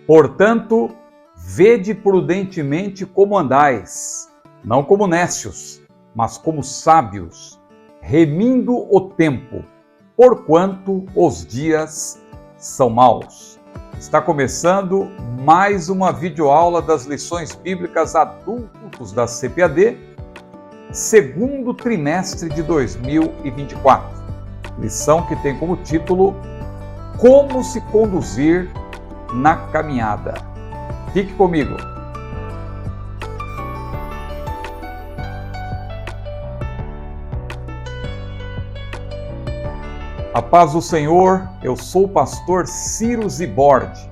Portanto, vede prudentemente como andais, não como nécios, mas como sábios, remindo o tempo, porquanto os dias são maus. Está começando mais uma videoaula das lições bíblicas adultos da CPAD, segundo trimestre de 2024. Lição que tem como título Como se conduzir na caminhada. Fique comigo. A paz do Senhor, eu sou o pastor Ciro Zibordi.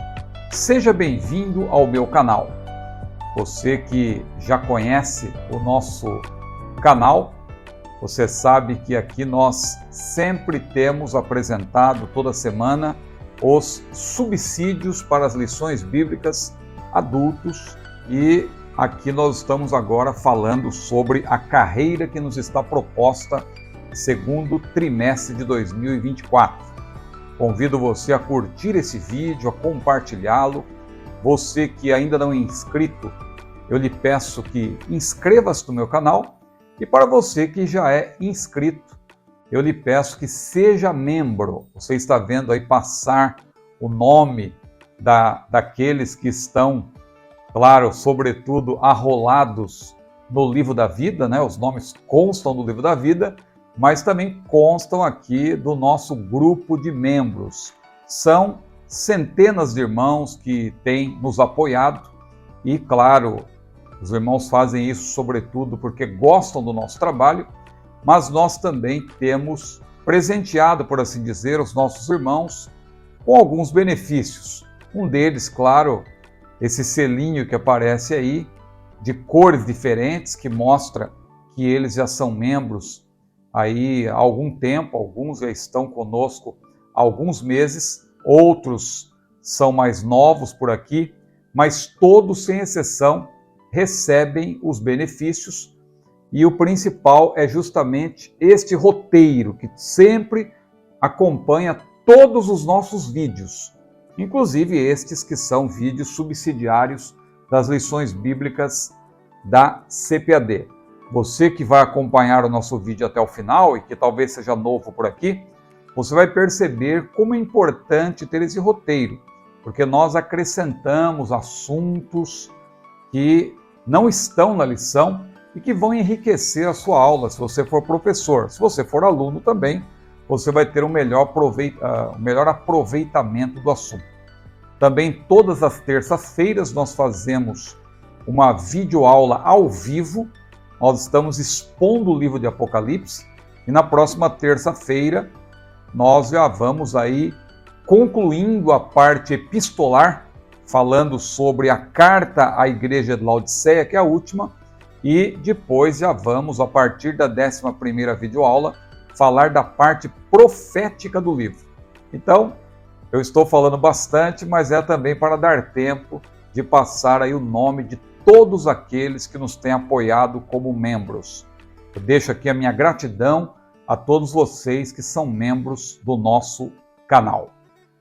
Seja bem-vindo ao meu canal. Você que já conhece o nosso canal, você sabe que aqui nós sempre temos apresentado toda semana os subsídios para as lições bíblicas adultos e aqui nós estamos agora falando sobre a carreira que nos está proposta segundo trimestre de 2024. Convido você a curtir esse vídeo, a compartilhá-lo. Você que ainda não é inscrito, eu lhe peço que inscreva-se no meu canal. E para você que já é inscrito, eu lhe peço que seja membro. Você está vendo aí passar o nome daqueles que estão, claro, sobretudo arrolados no livro da vida, né? Os nomes constam no livro da vida, mas também constam aqui do nosso grupo de membros. São centenas de irmãos que têm nos apoiado e, claro, os irmãos fazem isso sobretudo porque gostam do nosso trabalho, mas nós também temos presenteado, por assim dizer, os nossos irmãos com alguns benefícios. Um deles, claro, esse selinho que aparece aí, de cores diferentes, que mostra que eles já são membros aí há algum tempo, alguns já estão conosco há alguns meses, outros são mais novos por aqui, mas todos, sem exceção, recebem os benefícios e o principal é justamente este roteiro que sempre acompanha todos os nossos vídeos, inclusive estes que são vídeos subsidiários das lições bíblicas da CPAD. Você que vai acompanhar o nosso vídeo até o final e que talvez seja novo por aqui, você vai perceber como é importante ter esse roteiro, porque nós acrescentamos assuntos que não estão na lição e que vão enriquecer a sua aula, se você for professor. Se você for aluno também, você vai ter um melhor aproveitamento do assunto. Também todas as terças-feiras nós fazemos uma videoaula ao vivo. Nós estamos expondo o livro de Apocalipse e na próxima terça-feira nós já vamos aí concluindo a parte epistolar, falando sobre a carta à igreja de Laodiceia, que é a última, e depois já vamos, a partir da 11ª videoaula, falar da parte profética do livro. Então, eu estou falando bastante, mas é também para dar tempo de passar aí o nome de todos aqueles que nos têm apoiado como membros. Eu deixo aqui a minha gratidão a todos vocês que são membros do nosso canal.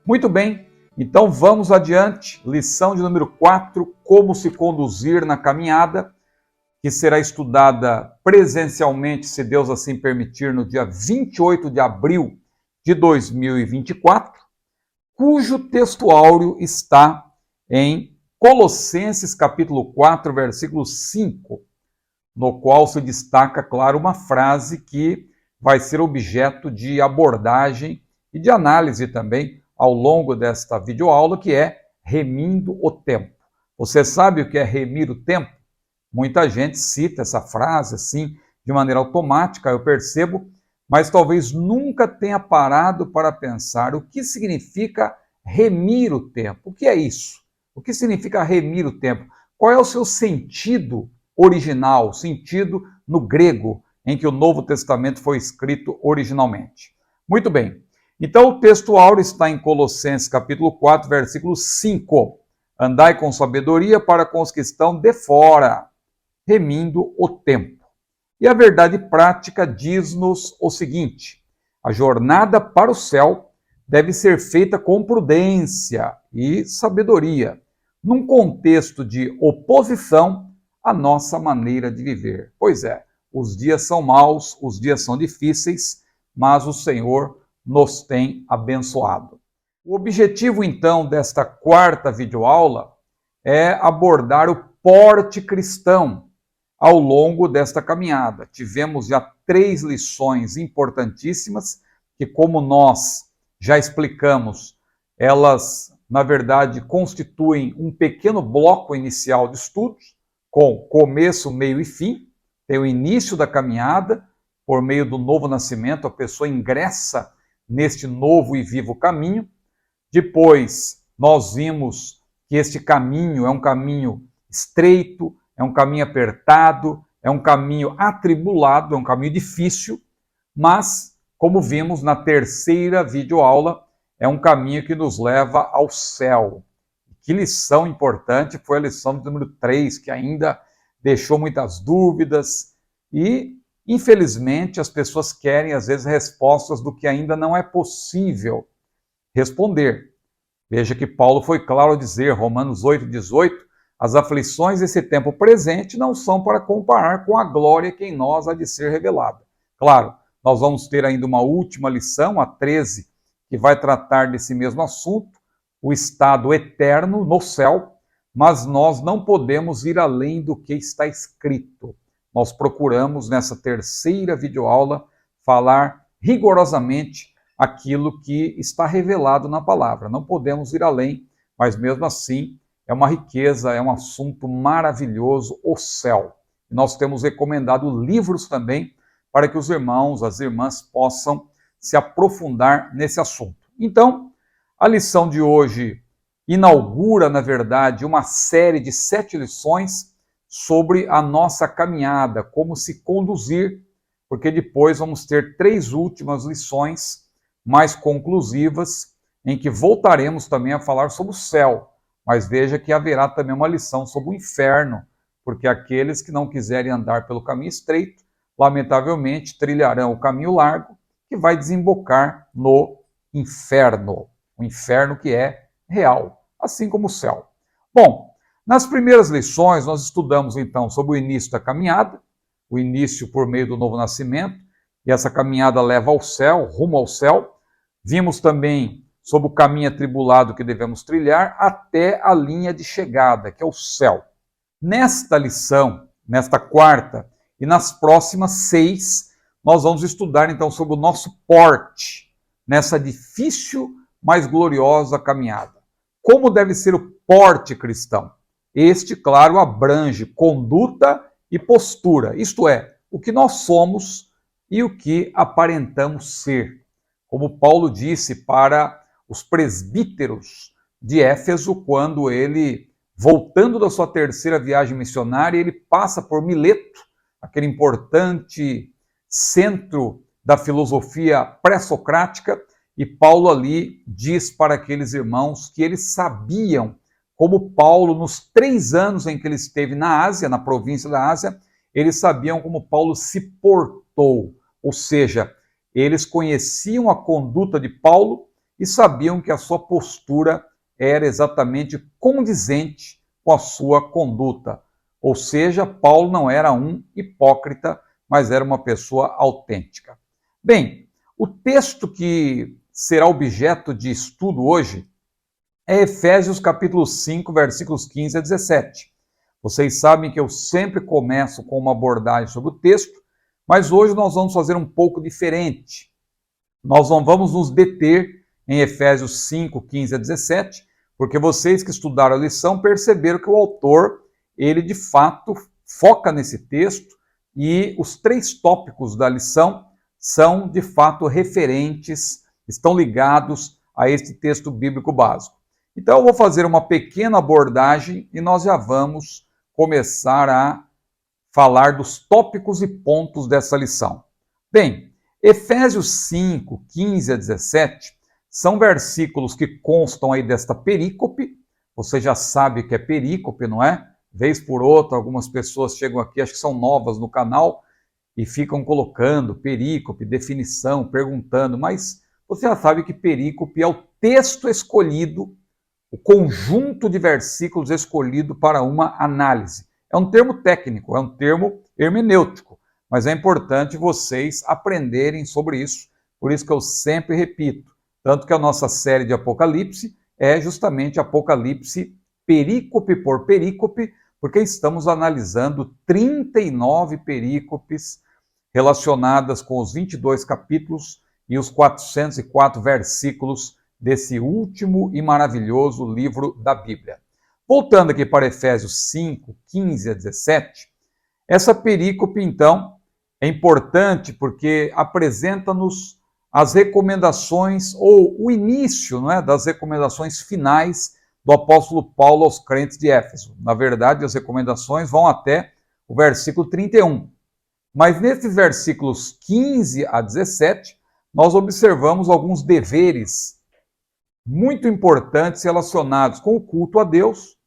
Muito bem, então vamos adiante. Lição de número 4, como se conduzir na caminhada, que será estudada presencialmente, se Deus assim permitir, no dia 28 de abril de 2024, cujo texto áureo está em Colossenses capítulo 4, versículo 5, no qual se destaca, claro, uma frase que vai ser objeto de abordagem e de análise também ao longo desta videoaula, que é remindo o tempo. Você sabe o que é remir o tempo? Muita gente cita essa frase assim, de maneira automática, eu percebo, mas talvez nunca tenha parado para pensar o que significa remir o tempo. O que é isso? O que significa remir o tempo? Qual é o seu sentido original, sentido no grego, em que o Novo Testamento foi escrito originalmente? Muito bem. Então o texto áureo está em Colossenses capítulo 4, versículo 5. Andai com sabedoria para com os que estão de fora, remindo o tempo. E a verdade prática diz-nos o seguinte: a jornada para o céu deve ser feita com prudência e sabedoria, num contexto de oposição à nossa maneira de viver. Pois é, os dias são maus, os dias são difíceis, mas o Senhor nos tem abençoado. O objetivo, então, desta quarta videoaula é abordar o porte cristão ao longo desta caminhada. Tivemos já 3 lições importantíssimas, que, como nós já explicamos, elas, na verdade, constituem um pequeno bloco inicial de estudos, com começo, meio e fim. Tem o início da caminhada, por meio do novo nascimento, a pessoa ingressa neste novo e vivo caminho. Depois, nós vimos que este caminho é um caminho estreito, é um caminho apertado, é um caminho atribulado, é um caminho difícil, mas, como vimos na terceira videoaula, é um caminho que nos leva ao céu. Que lição importante foi a lição do número 3, que ainda deixou muitas dúvidas e, infelizmente, as pessoas querem, às vezes, respostas do que ainda não é possível responder. Veja que Paulo foi claro ao dizer, Romanos 8:18, as aflições desse tempo presente não são para comparar com a glória que em nós há de ser revelada. Claro, nós vamos ter ainda uma última lição, a 13, que vai tratar desse mesmo assunto, o estado eterno no céu, mas nós não podemos ir além do que está escrito. Nós procuramos, nessa terceira videoaula, falar rigorosamente aquilo que está revelado na palavra. Não podemos ir além, mas mesmo assim é uma riqueza, é um assunto maravilhoso, o céu. E nós temos recomendado livros também para que os irmãos, as irmãs possam se aprofundar nesse assunto. Então, a lição de hoje inaugura, na verdade, uma série de 7 lições sobre a nossa caminhada, como se conduzir, porque depois vamos ter 3 últimas lições mais conclusivas, em que voltaremos também a falar sobre o céu. Mas veja que haverá também uma lição sobre o inferno, porque aqueles que não quiserem andar pelo caminho estreito, lamentavelmente, trilharão o caminho largo, que vai desembocar no inferno. O inferno que é real, assim como o céu. Bom, nas primeiras lições nós estudamos então sobre o início da caminhada, o início por meio do novo nascimento, e essa caminhada leva ao céu, rumo ao céu. Vimos também sobre o caminho atribulado que devemos trilhar até a linha de chegada, que é o céu. Nesta lição, nesta quarta e nas próximas 6, nós vamos estudar então sobre o nosso porte, nessa difícil, mas gloriosa caminhada. Como deve ser o porte cristão? Este, claro, abrange conduta e postura, isto é, o que nós somos e o que aparentamos ser. Como Paulo disse para os presbíteros de Éfeso, quando ele, voltando da sua terceira viagem missionária, ele passa por Mileto, aquele importante centro da filosofia pré-socrática, e Paulo ali diz para aqueles irmãos que eles sabiam como Paulo, nos 3 anos em que ele esteve na Ásia, na província da Ásia, eles sabiam como Paulo se portou, ou seja, eles conheciam a conduta de Paulo e sabiam que a sua postura era exatamente condizente com a sua conduta. Ou seja, Paulo não era um hipócrita, mas era uma pessoa autêntica. Bem, o texto que será objeto de estudo hoje é Efésios capítulo 5, versículos 15 a 17. Vocês sabem que eu sempre começo com uma abordagem sobre o texto, mas hoje nós vamos fazer um pouco diferente. Nós não vamos nos deter em Efésios 5, 15 a 17, porque vocês que estudaram a lição perceberam que o autor, ele de fato foca nesse texto e os 3 tópicos da lição são de fato referentes, estão ligados a este texto bíblico básico. Então eu vou fazer uma pequena abordagem e nós já vamos começar a falar dos tópicos e pontos dessa lição. Bem, Efésios 5, 15 a 17 são versículos que constam aí desta perícope. Você já sabe o que é perícope, não é? Vez por outra, algumas pessoas chegam aqui, acho que são novas no canal, e ficam colocando perícope, definição, perguntando, mas você já sabe que perícope é o texto escolhido, o conjunto de versículos escolhido para uma análise. É um termo técnico, é um termo hermenêutico, mas é importante vocês aprenderem sobre isso. Por isso que eu sempre repito, tanto que a nossa série de Apocalipse é justamente Apocalipse perícope por perícope, porque estamos analisando 39 perícopes relacionadas com os 22 capítulos e os 404 versículos desse último e maravilhoso livro da Bíblia. Voltando aqui para Efésios 5, 15 a 17, essa perícope, então, é importante porque apresenta-nos as recomendações, ou o início, não é, das recomendações finais do apóstolo Paulo aos crentes de Éfeso. Na verdade, as recomendações vão até o versículo 31. Mas nesses versículos 15 a 17, nós observamos alguns deveres muito importantes relacionados com o culto a Deus.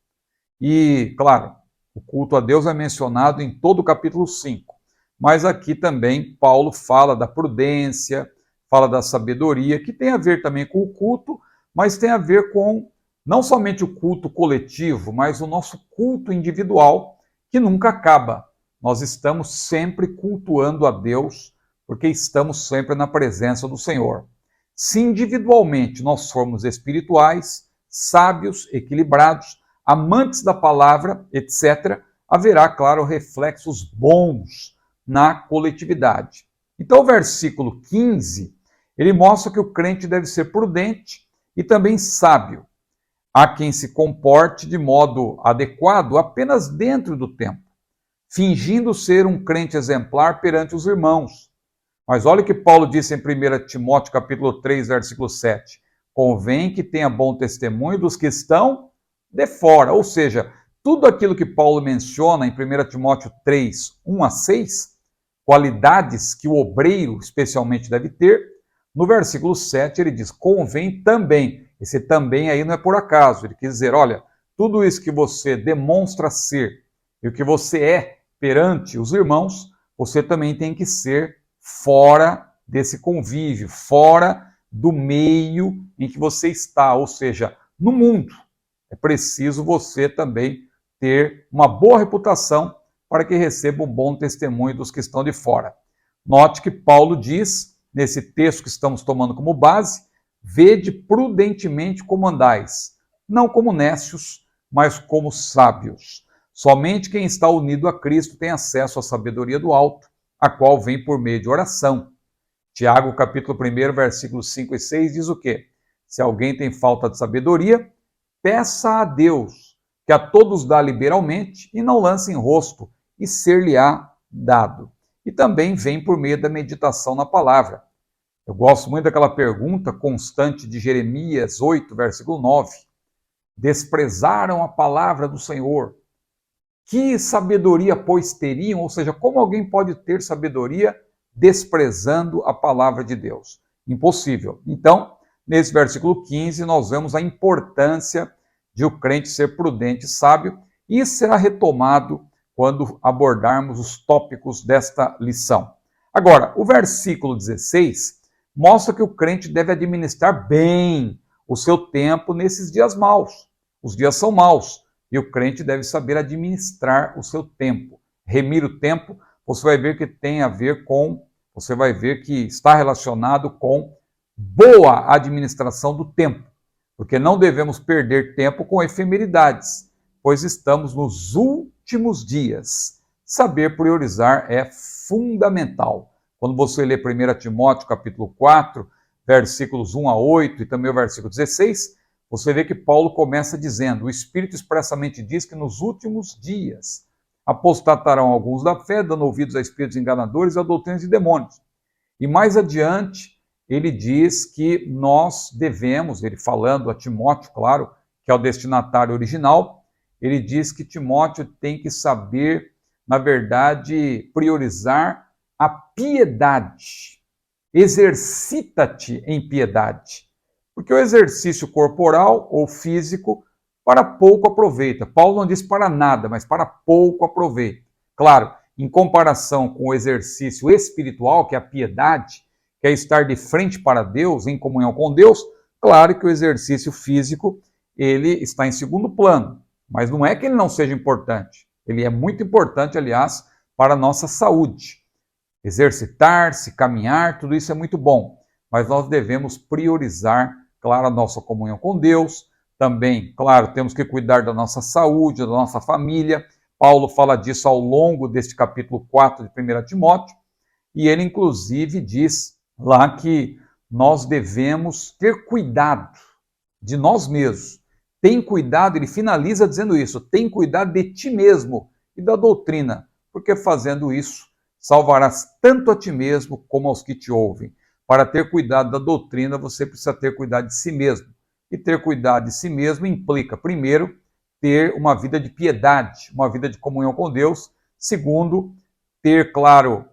E, claro, o culto a Deus é mencionado em todo o capítulo 5. Mas aqui também Paulo fala da prudência, fala da sabedoria, que tem a ver também com o culto, mas tem a ver com não somente o culto coletivo, mas o nosso culto individual, que nunca acaba. Nós estamos sempre cultuando a Deus, porque estamos sempre na presença do Senhor. Se individualmente nós formos espirituais, sábios, equilibrados, amantes da palavra, etc., haverá, claro, reflexos bons na coletividade. Então, o versículo 15, ele mostra que o crente deve ser prudente e também sábio. Há quem se comporte de modo adequado apenas dentro do tempo, fingindo ser um crente exemplar perante os irmãos. Mas olha o que Paulo disse em 1 Timóteo capítulo 3, versículo 7. Convém que tenha bom testemunho dos que estão de fora. Ou seja, tudo aquilo que Paulo menciona em 1 Timóteo 3, 1 a 6, qualidades que o obreiro especialmente deve ter, no versículo 7 ele diz, convém também. Esse também aí não é por acaso. Ele quis dizer, olha, tudo isso que você demonstra ser e o que você é perante os irmãos, você também tem que ser fora desse convívio, fora do meio em que você está, ou seja, no mundo. É preciso você também ter uma boa reputação para que receba um bom testemunho dos que estão de fora. Note que Paulo diz, nesse texto que estamos tomando como base, vede prudentemente como andais, não como nécios, mas como sábios. Somente quem está unido a Cristo tem acesso à sabedoria do alto, a qual vem por meio de oração. Tiago, capítulo 1, versículos 5 e 6, diz o quê? Se alguém tem falta de sabedoria, peça a Deus, que a todos dá liberalmente, e não lance em rosto, e ser-lhe-á dado. E também vem por meio da meditação na palavra. Eu gosto muito daquela pergunta constante de Jeremias 8, versículo 9. Desprezaram a palavra do Senhor. Que sabedoria, pois, teriam? Ou seja, como alguém pode ter sabedoria desprezando a palavra de Deus? Impossível. Então, nesse versículo 15, nós vemos a importância de o crente ser prudente e sábio, e isso será retomado quando abordarmos os tópicos desta lição. Agora, o versículo 16 mostra que o crente deve administrar bem o seu tempo nesses dias maus. Os dias são maus e o crente deve saber administrar o seu tempo. Remir o tempo, você vai ver que tem a ver com, você vai ver que está relacionado com boa administração do tempo, porque não devemos perder tempo com efemeridades, pois estamos nos últimos dias. Saber priorizar é fundamental. Quando você lê 1 Timóteo capítulo 4, versículos 1 a 8 e também o versículo 16, você vê que Paulo começa dizendo, o Espírito expressamente diz que nos últimos dias apostatarão alguns da fé, dando ouvidos a espíritos enganadores e a doutrinas de demônios. E mais adiante, ele diz que nós devemos, ele falando a Timóteo, claro, que é o destinatário original, ele diz que Timóteo tem que saber, na verdade, priorizar a piedade. Exercita-te em piedade. Porque o exercício corporal ou físico para pouco aproveita. Paulo não diz para nada, mas para pouco aproveita. Claro, em comparação com o exercício espiritual, que é a piedade, que é estar de frente para Deus, em comunhão com Deus, claro que o exercício físico, ele está em segundo plano. Mas não é que ele não seja importante. Ele é muito importante, aliás, para a nossa saúde. Exercitar-se, caminhar, tudo isso é muito bom. Mas nós devemos priorizar, claro, a nossa comunhão com Deus. Também, claro, temos que cuidar da nossa saúde, da nossa família. Paulo fala disso ao longo deste capítulo 4 de 1 Timóteo. E ele, inclusive, diz lá que nós devemos ter cuidado de nós mesmos. Tem cuidado, ele finaliza dizendo isso, tem cuidado de ti mesmo e da doutrina, porque fazendo isso, salvarás tanto a ti mesmo como aos que te ouvem. Para ter cuidado da doutrina, você precisa ter cuidado de si mesmo. E ter cuidado de si mesmo implica, primeiro, ter uma vida de piedade, uma vida de comunhão com Deus. Segundo, ter, claro,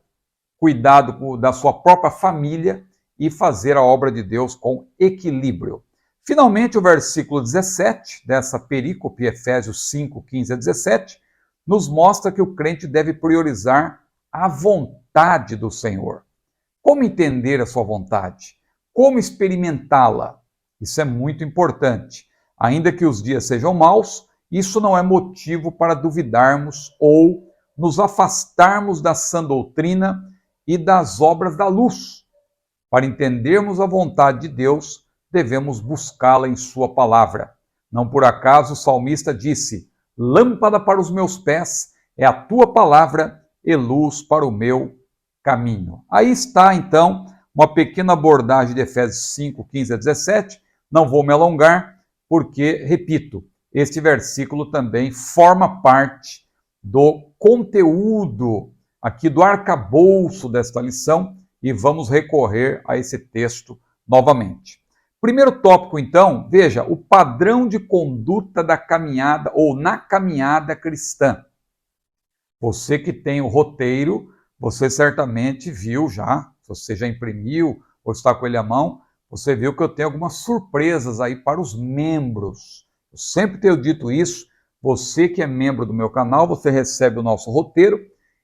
cuidado da sua própria família e fazer a obra de Deus com equilíbrio. Finalmente, o versículo 17 dessa perícope, Efésios 5, 15 a 17, nos mostra que o crente deve priorizar a vontade do Senhor. Como entender a sua vontade? Como experimentá-la? Isso é muito importante. Ainda que os dias sejam maus, isso não é motivo para duvidarmos ou nos afastarmos da sã doutrina e das obras da luz. Para entendermos a vontade de Deus, devemos buscá-la em sua palavra. Não por acaso o salmista disse: lâmpada para os meus pés é a tua palavra e luz para o meu caminho. Aí está, então, uma pequena abordagem de Efésios 5, 15 a 17. Não vou me alongar, porque, repito, este versículo também forma parte do conteúdo aqui do arcabouço desta lição e vamos recorrer a esse texto novamente. Primeiro tópico, então, veja, o padrão de conduta da caminhada ou na caminhada cristã. Você que tem o roteiro, você certamente viu já, se você já imprimiu ou está com ele à mão, você viu que eu tenho algumas surpresas aí para os membros. Eu sempre tenho dito isso, você que é membro do meu canal, você recebe o nosso roteiro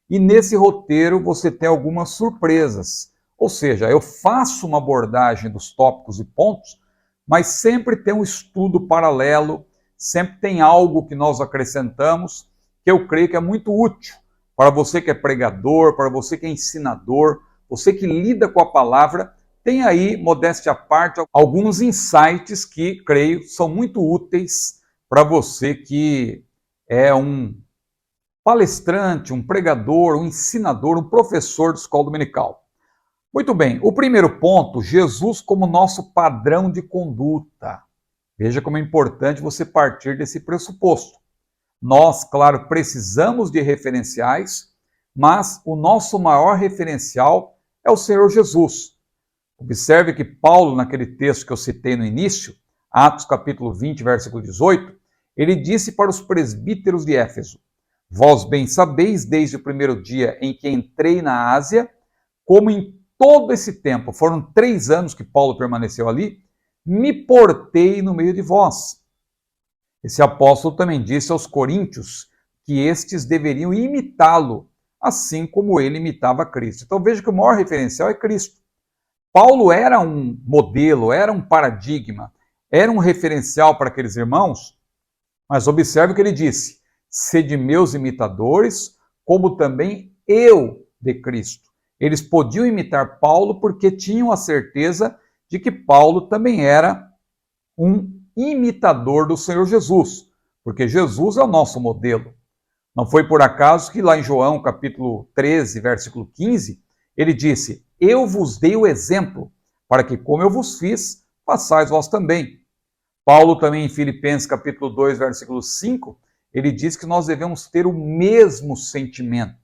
e nesse roteiro você tem algumas surpresas. Ou seja, eu faço uma abordagem dos tópicos e pontos, mas sempre tem um estudo paralelo, sempre tem algo que nós acrescentamos que eu creio que é muito útil para você que é pregador, para você que é ensinador, você que lida com a palavra. Tem aí, modéstia à parte, alguns insights que, creio, são muito úteis para você que é um palestrante, um pregador, um ensinador, um professor de escola dominical. Muito bem, o primeiro ponto, Jesus como nosso padrão de conduta. Veja como é importante você partir desse pressuposto. Nós, claro, precisamos de referenciais, mas o nosso maior referencial é o Senhor Jesus. Observe que Paulo, naquele texto que eu citei no início, Atos capítulo 20, versículo 18, ele disse para os presbíteros de Éfeso: vós bem sabeis, desde o primeiro dia em que entrei na Ásia, como em todo esse tempo, foram 3 anos que Paulo permaneceu ali, me portei no meio de vós. Esse apóstolo também disse aos coríntios que estes deveriam imitá-lo, assim como ele imitava Cristo. Então veja que o maior referencial é Cristo. Paulo era um modelo, era um paradigma, era um referencial para aqueles irmãos, mas observe o que ele disse: sede meus imitadores, como também eu de Cristo. Eles podiam imitar Paulo porque tinham a certeza de que Paulo também era um imitador do Senhor Jesus, porque Jesus é o nosso modelo. Não foi por acaso que lá em João, capítulo 13, versículo 15, ele disse: eu vos dei o exemplo, para que como eu vos fiz, façais vós também. Paulo também em Filipenses, capítulo 2, versículo 5, ele diz que nós devemos ter o mesmo sentimento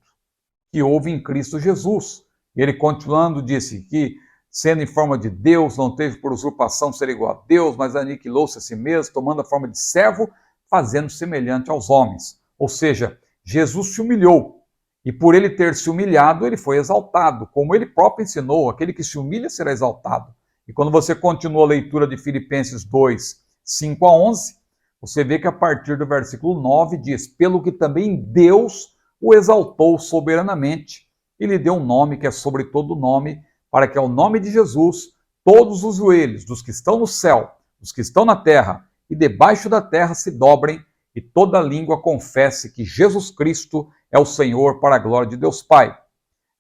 que houve em Cristo Jesus. Ele, continuando, disse que, sendo em forma de Deus, não teve por usurpação ser igual a Deus, mas aniquilou-se a si mesmo, tomando a forma de servo, fazendo semelhante aos homens. Ou seja, Jesus se humilhou, e por ele ter se humilhado, ele foi exaltado, como ele próprio ensinou: aquele que se humilha será exaltado. E quando você continua a leitura de Filipenses 2, 5 a 11, você vê que a partir do versículo 9 diz: pelo que também Deus o exaltou soberanamente, e lhe deu um nome que é sobre todo nome, para que ao nome de Jesus todos os joelhos dos que estão no céu, dos que estão na terra e debaixo da terra se dobrem, e toda língua confesse que Jesus Cristo é o Senhor, para a glória de Deus Pai.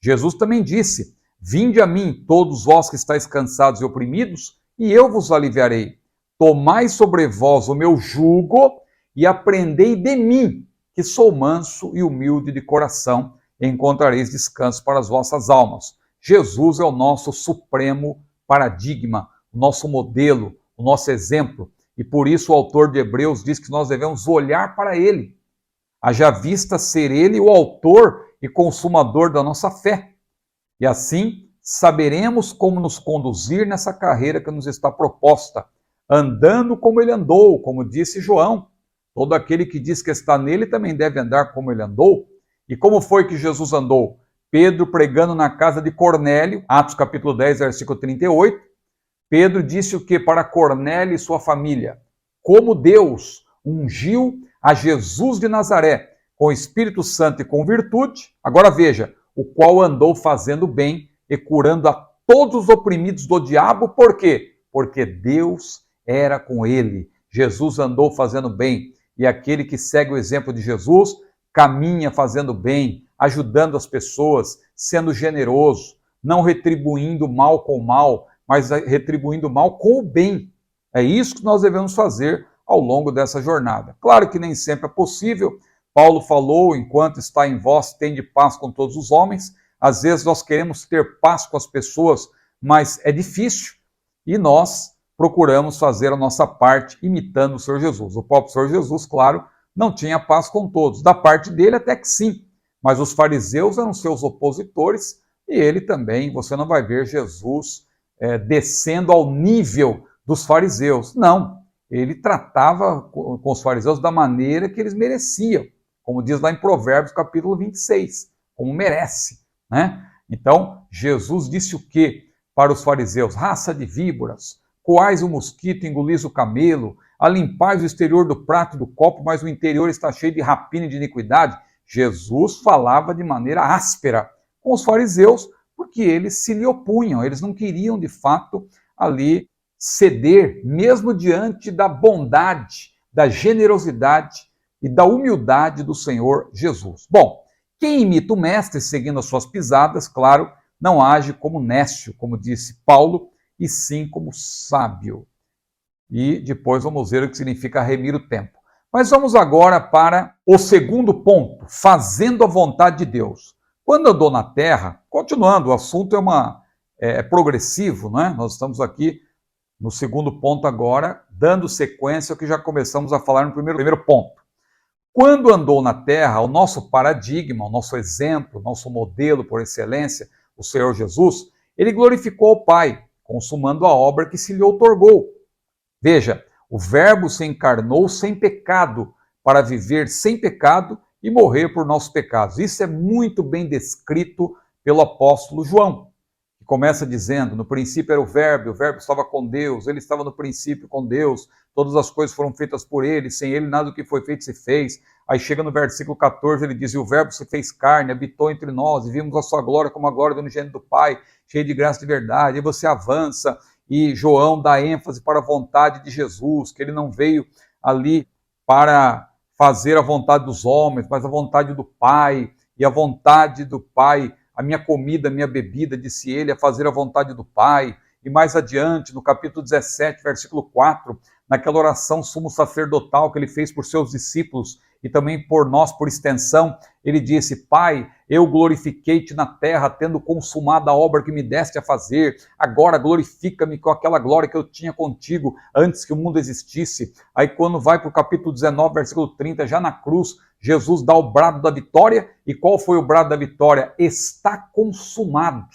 Jesus também disse: vinde a mim, todos vós que estáis cansados e oprimidos, e eu vos aliviarei. Tomai sobre vós o meu jugo e aprendei de mim, que sou manso e humilde de coração, e encontrareis descanso para as vossas almas. Jesus é o nosso supremo paradigma, o nosso modelo, o nosso exemplo. E por isso o autor de Hebreus diz que nós devemos olhar para ele, haja vista ser ele o autor e consumador da nossa fé. E assim saberemos como nos conduzir nessa carreira que nos está proposta, andando como ele andou, como disse João. Todo aquele que diz que está nele também deve andar como ele andou. E como foi que Jesus andou? Pedro pregando na casa de Cornélio, Atos capítulo 10, versículo 38, Pedro disse o que para Cornélio e sua família? Como Deus ungiu a Jesus de Nazaré com o Espírito Santo e com virtude, agora veja, o qual andou fazendo bem e curando a todos os oprimidos do diabo, por quê? Porque Deus era com ele. Jesus andou fazendo bem, e aquele que segue o exemplo de Jesus caminha fazendo bem, ajudando as pessoas, sendo generoso, não retribuindo mal com mal, mas retribuindo mal com o bem. É isso que nós devemos fazer ao longo dessa jornada. Claro que nem sempre é possível. Paulo falou, enquanto está em vós, tende paz com todos os homens. Às vezes nós queremos ter paz com as pessoas, mas é difícil. E nós procuramos fazer a nossa parte imitando o Senhor Jesus. O próprio Senhor Jesus, claro, não tinha paz com todos. Da parte dele até que sim. Mas os fariseus eram seus opositores e ele também, você não vai ver Jesus descendo ao nível dos fariseus. Não, ele tratava com os fariseus da maneira que eles mereciam, como diz lá em Provérbios capítulo 26, como merece, né? Então, Jesus disse o quê para os fariseus? Raça de víboras, coais o mosquito, engolis o camelo, alimpais o exterior do prato e do copo, mas o interior está cheio de rapina e de iniquidade. Jesus falava de maneira áspera com os fariseus, porque eles se lhe opunham, eles não queriam de fato ali ceder, mesmo diante da bondade, da generosidade e da humildade do Senhor Jesus. Bom, quem imita o mestre seguindo as suas pisadas, claro, não age como nécio, como disse Paulo, e sim como sábio. E depois vamos ver o que significa remir o tempo. Mas vamos agora para o segundo ponto, fazendo a vontade de Deus. Quando andou na terra, continuando, o assunto é progressivo, não é? Nós estamos aqui no segundo ponto agora, dando sequência ao que já começamos a falar no primeiro ponto. Quando andou na terra, o nosso paradigma, o nosso exemplo, o nosso modelo por excelência, o Senhor Jesus, ele glorificou o Pai, consumando a obra que se lhe outorgou. Veja, o Verbo se encarnou sem pecado, para viver sem pecado e morrer por nossos pecados. Isso é muito bem descrito pelo apóstolo João, que começa dizendo, no princípio era o Verbo estava com Deus, ele estava no princípio com Deus, todas as coisas foram feitas por ele, sem ele nada do que foi feito se fez. Aí chega no versículo 14, ele diz, e o Verbo se fez carne, habitou entre nós, e vimos a sua glória como a glória do unigênito do Pai, cheio de graça e de verdade. E você avança, e João dá ênfase para a vontade de Jesus, que ele não veio ali para fazer a vontade dos homens, mas a vontade do Pai, e a vontade do Pai, a minha comida, a minha bebida, disse ele, é fazer a vontade do Pai. E mais adiante, no capítulo 17, versículo 4, naquela oração sumo sacerdotal que ele fez por seus discípulos e também por nós, por extensão, ele disse, Pai, eu glorifiquei-te na terra, tendo consumado a obra que me deste a fazer, agora glorifica-me com aquela glória que eu tinha contigo antes que o mundo existisse. Aí quando vai para o capítulo 19, versículo 30, já na cruz, Jesus dá o brado da vitória, e qual foi o brado da vitória? Está consumado.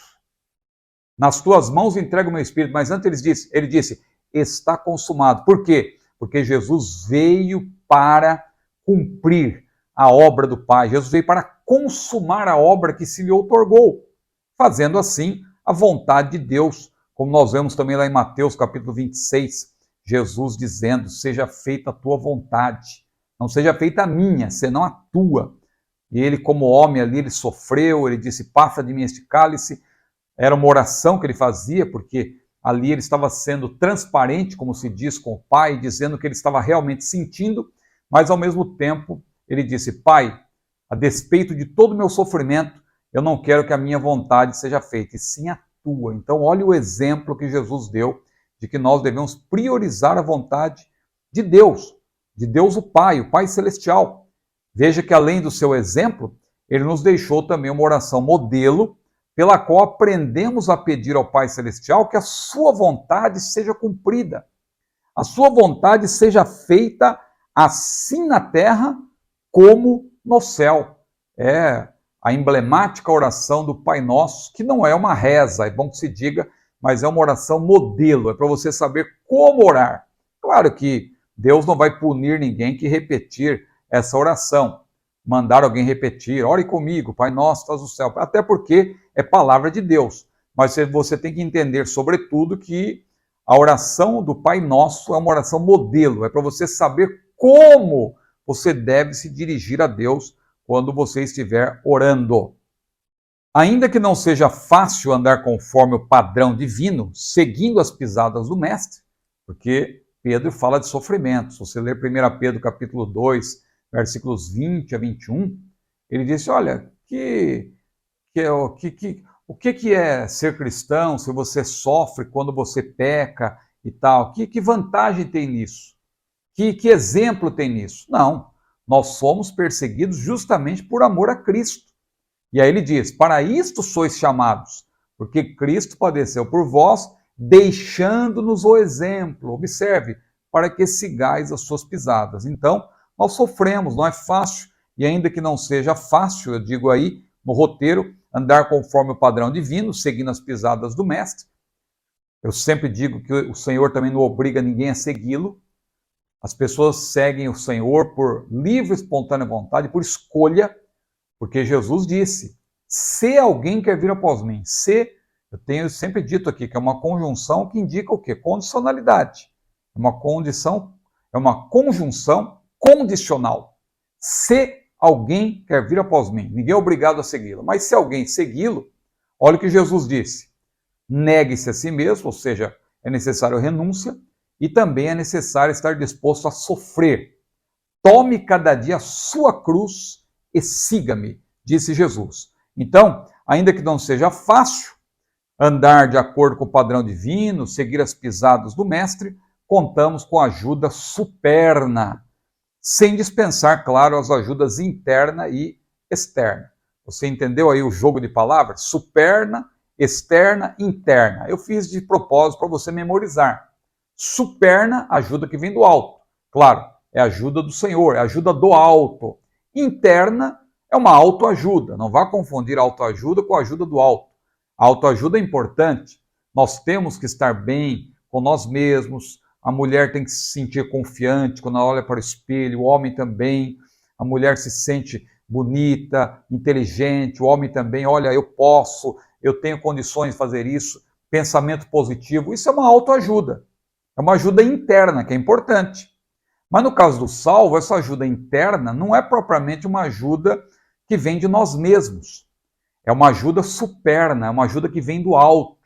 Nas tuas mãos entrego o meu espírito, mas antes ele disse, está consumado. Por quê? Porque Jesus veio para cumprir a obra do Pai. Jesus veio para consumar a obra que se lhe outorgou, fazendo assim a vontade de Deus, como nós vemos também lá em Mateus capítulo 26, Jesus dizendo, seja feita a tua vontade, não seja feita a minha, senão a tua. E ele, como homem ali, ele sofreu, ele disse, passa de mim este cálice. Era uma oração que ele fazia, porque ali ele estava sendo transparente, como se diz, com o Pai, dizendo que ele estava realmente sentindo, mas ao mesmo tempo ele disse: Pai, a despeito de todo o meu sofrimento, eu não quero que a minha vontade seja feita, e sim a tua. Então olhe o exemplo que Jesus deu, de que nós devemos priorizar a vontade de Deus o Pai Celestial. Veja que além do seu exemplo, ele nos deixou também uma oração modelo, pela qual aprendemos a pedir ao Pai Celestial que a sua vontade seja cumprida. A sua vontade seja feita assim na terra como no céu. É a emblemática oração do Pai Nosso, que não é uma reza, é bom que se diga, mas é uma oração modelo, é para você saber como orar. Claro que Deus não vai punir ninguém que repetir essa oração, mandar alguém repetir: ore comigo, Pai Nosso, estás no céu, até porque é palavra de Deus. Mas você tem que entender, sobretudo, que a oração do Pai Nosso é uma oração modelo, é para você saber como você deve se dirigir a Deus quando você estiver orando. Ainda que não seja fácil andar conforme o padrão divino, seguindo as pisadas do Mestre, porque Pedro fala de sofrimento. Se você ler 1 Pedro capítulo 2, versículos 20 a 21, ele diz: olha, o que é ser cristão se você sofre quando você peca e tal? Que vantagem tem nisso? Que exemplo tem nisso? Não, nós somos perseguidos justamente por amor a Cristo. E aí ele diz: para isto sois chamados, porque Cristo padeceu por vós, deixando-nos o exemplo. Observe, para que sigais as suas pisadas. Então, nós sofremos, não é fácil, e ainda que não seja fácil, eu digo aí, no roteiro, andar conforme o padrão divino, seguindo as pisadas do Mestre. Eu sempre digo que o Senhor também não obriga ninguém a segui-lo. As pessoas seguem o Senhor por livre e espontânea vontade, por escolha, porque Jesus disse: se alguém quer vir após mim, eu tenho sempre dito aqui que é uma conjunção que indica o quê? Condicionalidade. É uma conjunção condicional. Se alguém quer vir após mim, ninguém é obrigado a segui-lo, mas se alguém segui-lo, olha o que Jesus disse: negue-se a si mesmo, ou seja, é necessário renúncia, e também é necessário estar disposto a sofrer. Tome cada dia a sua cruz e siga-me, disse Jesus. Então, ainda que não seja fácil andar de acordo com o padrão divino, seguir as pisadas do Mestre, contamos com ajuda superna, sem dispensar, claro, as ajudas interna e externa. Você entendeu aí o jogo de palavras? Superna, externa, interna. Eu fiz de propósito para você memorizar. Superna, ajuda que vem do alto. Claro, é ajuda do Senhor, é ajuda do alto. Interna é uma autoajuda. Não vá confundir autoajuda com a ajuda do alto. A autoajuda é importante. Nós temos que estar bem com nós mesmos. A mulher tem que se sentir confiante quando ela olha para o espelho. O homem também. A mulher se sente bonita, inteligente. O homem também. Olha, eu posso, eu tenho condições de fazer isso. Pensamento positivo. Isso é uma autoajuda. É uma ajuda interna, que é importante. Mas no caso do salvo, essa ajuda interna não é propriamente uma ajuda que vem de nós mesmos. É uma ajuda superna, é uma ajuda que vem do alto.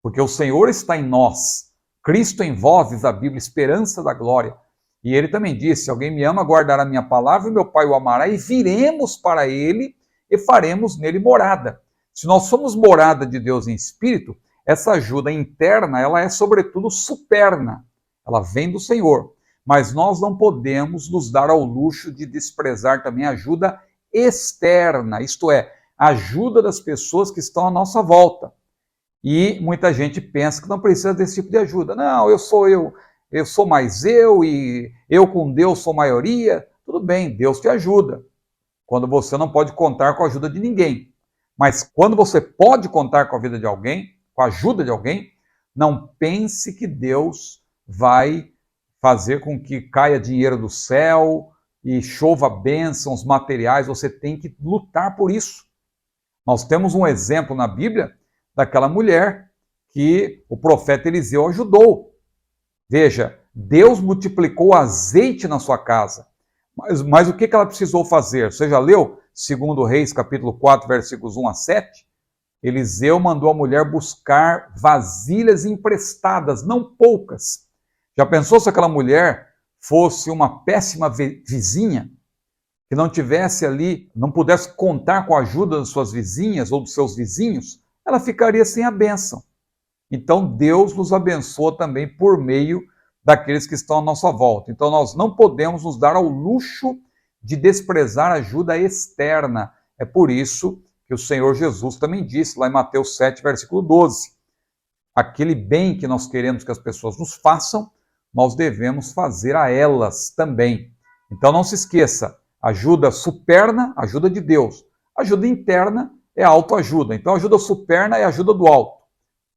Porque o Senhor está em nós. Cristo em vós, diz a Bíblia, esperança da glória. E ele também disse: se alguém me ama, guardará a minha palavra, e meu Pai o amará, e viremos para ele e faremos nele morada. Se nós somos morada de Deus em espírito, essa ajuda interna, ela é sobretudo superna. Ela vem do Senhor. Mas nós não podemos nos dar ao luxo de desprezar também a ajuda externa, isto é, a ajuda das pessoas que estão à nossa volta. E muita gente pensa que não precisa desse tipo de ajuda. Não, eu sou mais eu, e eu com Deus sou maioria. Tudo bem, Deus te ajuda. Quando você não pode contar com a ajuda de ninguém. Mas quando você pode contar com a vida de alguém, com a ajuda de alguém, não pense que Deus vai fazer com que caia dinheiro do céu e chova bênçãos materiais. Você tem que lutar por isso. Nós temos um exemplo na Bíblia daquela mulher que o profeta Eliseu ajudou. Veja, Deus multiplicou o azeite na sua casa. Mas o que ela precisou fazer? Você já leu 2 Reis, capítulo 4, versículos 1 a 7? Eliseu mandou a mulher buscar vasilhas emprestadas, não poucas. Já pensou se aquela mulher fosse uma péssima vizinha, que não tivesse ali, não pudesse contar com a ajuda das suas vizinhas ou dos seus vizinhos? Ela ficaria sem a bênção. Então Deus nos abençoa também por meio daqueles que estão à nossa volta. Então nós não podemos nos dar ao luxo de desprezar a ajuda externa. É por isso que o Senhor Jesus também disse lá em Mateus 7, versículo 12, aquele bem que nós queremos que as pessoas nos façam, nós devemos fazer a elas também. Então não se esqueça, ajuda superna, ajuda de Deus. Ajuda interna é autoajuda. Então ajuda superna é ajuda do alto.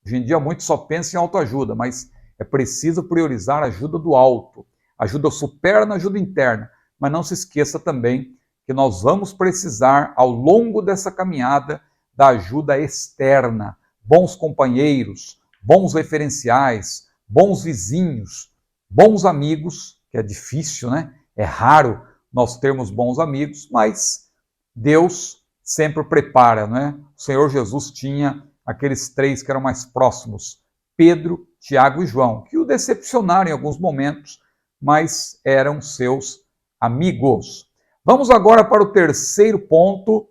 Hoje em dia muitos só pensam em autoajuda, mas é preciso priorizar a ajuda do alto. Ajuda superna, ajuda interna. Mas não se esqueça também que nós vamos precisar, ao longo dessa caminhada, da ajuda externa. Bons companheiros, bons referenciais, bons vizinhos, bons amigos, que é difícil, né? É raro nós termos bons amigos, mas Deus sempre prepara, né? O Senhor Jesus tinha aqueles três que eram mais próximos, Pedro, Tiago e João, que o decepcionaram em alguns momentos, mas eram seus amigos. Vamos agora para o terceiro ponto,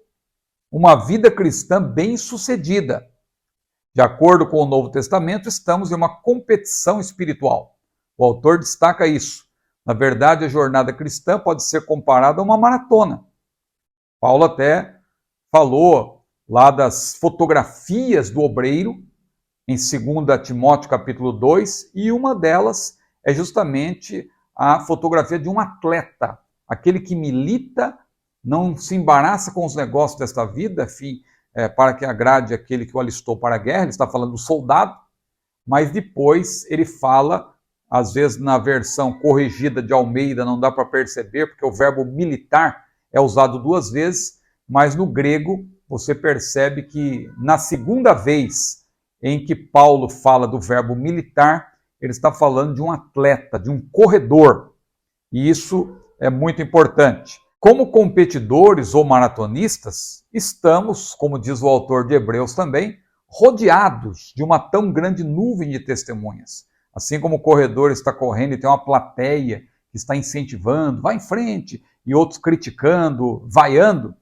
uma vida cristã bem-sucedida. De acordo com o Novo Testamento, estamos em uma competição espiritual. O autor destaca isso. Na verdade, a jornada cristã pode ser comparada a uma maratona. Paulo até falou lá das fotografias do obreiro, em 2 Timóteo capítulo 2, e uma delas é justamente a fotografia de um atleta, aquele que milita, não se embaraça com os negócios desta vida, enfim, para que agrade aquele que o alistou para a guerra. Ele está falando do soldado, mas depois ele fala, às vezes na versão corrigida de Almeida não dá para perceber, porque o verbo militar é usado duas vezes, mas no grego você percebe que na segunda vez em que Paulo fala do verbo militar, ele está falando de um atleta, de um corredor, e isso é muito importante. Como competidores ou maratonistas, estamos, como diz o autor de Hebreus também, rodeados de uma tão grande nuvem de testemunhas. Assim como o corredor está correndo e tem uma plateia que está incentivando, vai em frente, e outros criticando, vaiando,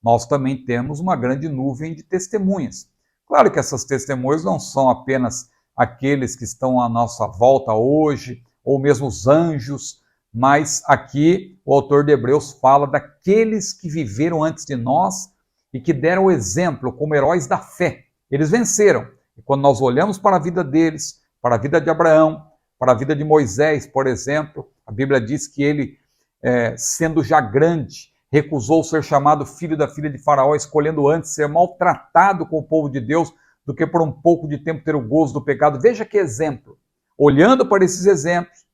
nós também temos uma grande nuvem de testemunhas. Claro que essas testemunhas não são apenas aqueles que estão à nossa volta hoje, ou mesmo os anjos, mas aqui o autor de Hebreus fala daqueles que viveram antes de nós e que deram o exemplo como heróis da fé. Eles venceram. E quando nós olhamos para a vida deles, para a vida de Abraão, para a vida de Moisés, por exemplo, a Bíblia diz que ele, sendo já grande, recusou ser chamado filho da filha de Faraó, escolhendo antes ser maltratado com o povo de Deus do que por um pouco de tempo ter o gozo do pecado. Veja que exemplo. Olhando para esses exemplos,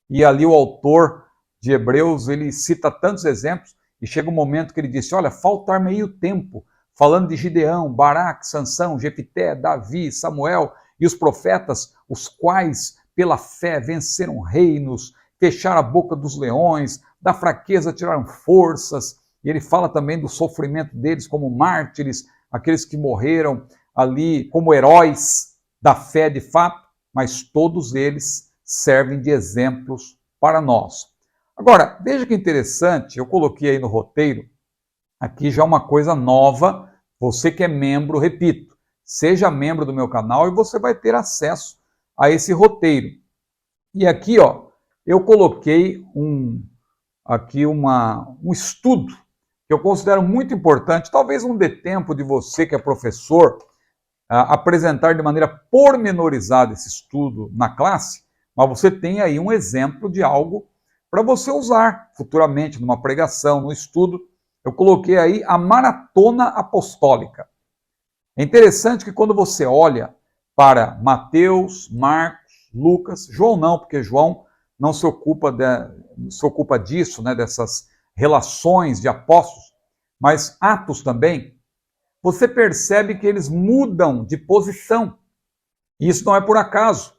e ali o autor de Hebreus, ele cita tantos exemplos, e chega um momento que ele disse, olha, falta meio tempo, falando de Gideão, Baraque, Sansão, Jefité, Davi, Samuel e os profetas, os quais, pela fé, venceram reinos, fecharam a boca dos leões, da fraqueza tiraram forças, e ele fala também do sofrimento deles como mártires, aqueles que morreram ali como heróis da fé de fato, mas todos eles servem de exemplos para nós. Agora, veja que interessante, eu coloquei aí no roteiro, aqui já uma coisa nova, você que é membro, repito, seja membro do meu canal e você vai ter acesso a esse roteiro. E aqui, ó, eu coloquei um estudo que eu considero muito importante, talvez não dê tempo de você que é professor apresentar de maneira pormenorizada esse estudo na classe, mas você tem aí um exemplo de algo para você usar futuramente numa pregação, no estudo. Eu coloquei aí a maratona apostólica. É interessante que quando você olha para Mateus, Marcos, Lucas, João não, porque João não se ocupa disso, né, dessas relações de apóstolos, mas Atos também, você percebe que eles mudam de posição. E isso não é por acaso.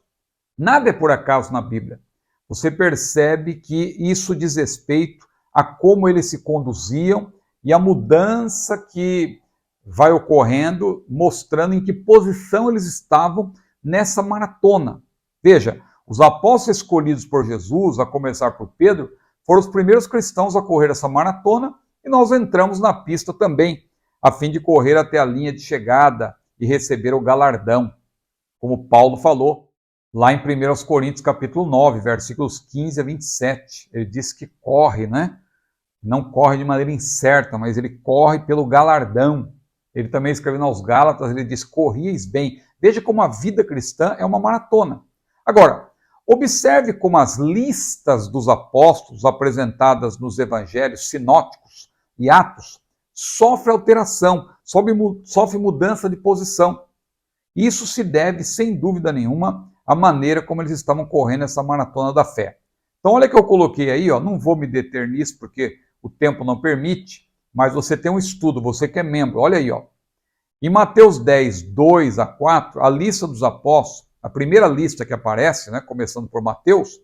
Nada é por acaso na Bíblia. Você percebe que isso diz respeito a como eles se conduziam e a mudança que vai ocorrendo, mostrando em que posição eles estavam nessa maratona. Veja, os apóstolos escolhidos por Jesus, a começar por Pedro, foram os primeiros cristãos a correr essa maratona e nós entramos na pista também, a fim de correr até a linha de chegada e receber o galardão, como Paulo falou lá em 1 Coríntios capítulo 9, versículos 15 a 27. Ele diz que corre, né? Não corre de maneira incerta, mas ele corre pelo galardão. Ele também escrevendo aos Gálatas, ele diz, corrieis bem. Veja como a vida cristã é uma maratona. Agora, observe como as listas dos apóstolos apresentadas nos evangelhos sinóticos e Atos sofrem alteração, sofre mudança de posição. Isso se deve, sem dúvida nenhuma, à maneira como eles estavam correndo essa maratona da fé. Então, olha que eu coloquei aí, ó, não vou me deter nisso porque o tempo não permite, mas você tem um estudo, você que é membro, olha aí, ó. Em Mateus 10, 2 a 4, a lista dos apóstolos, a primeira lista que aparece, né, começando por Mateus,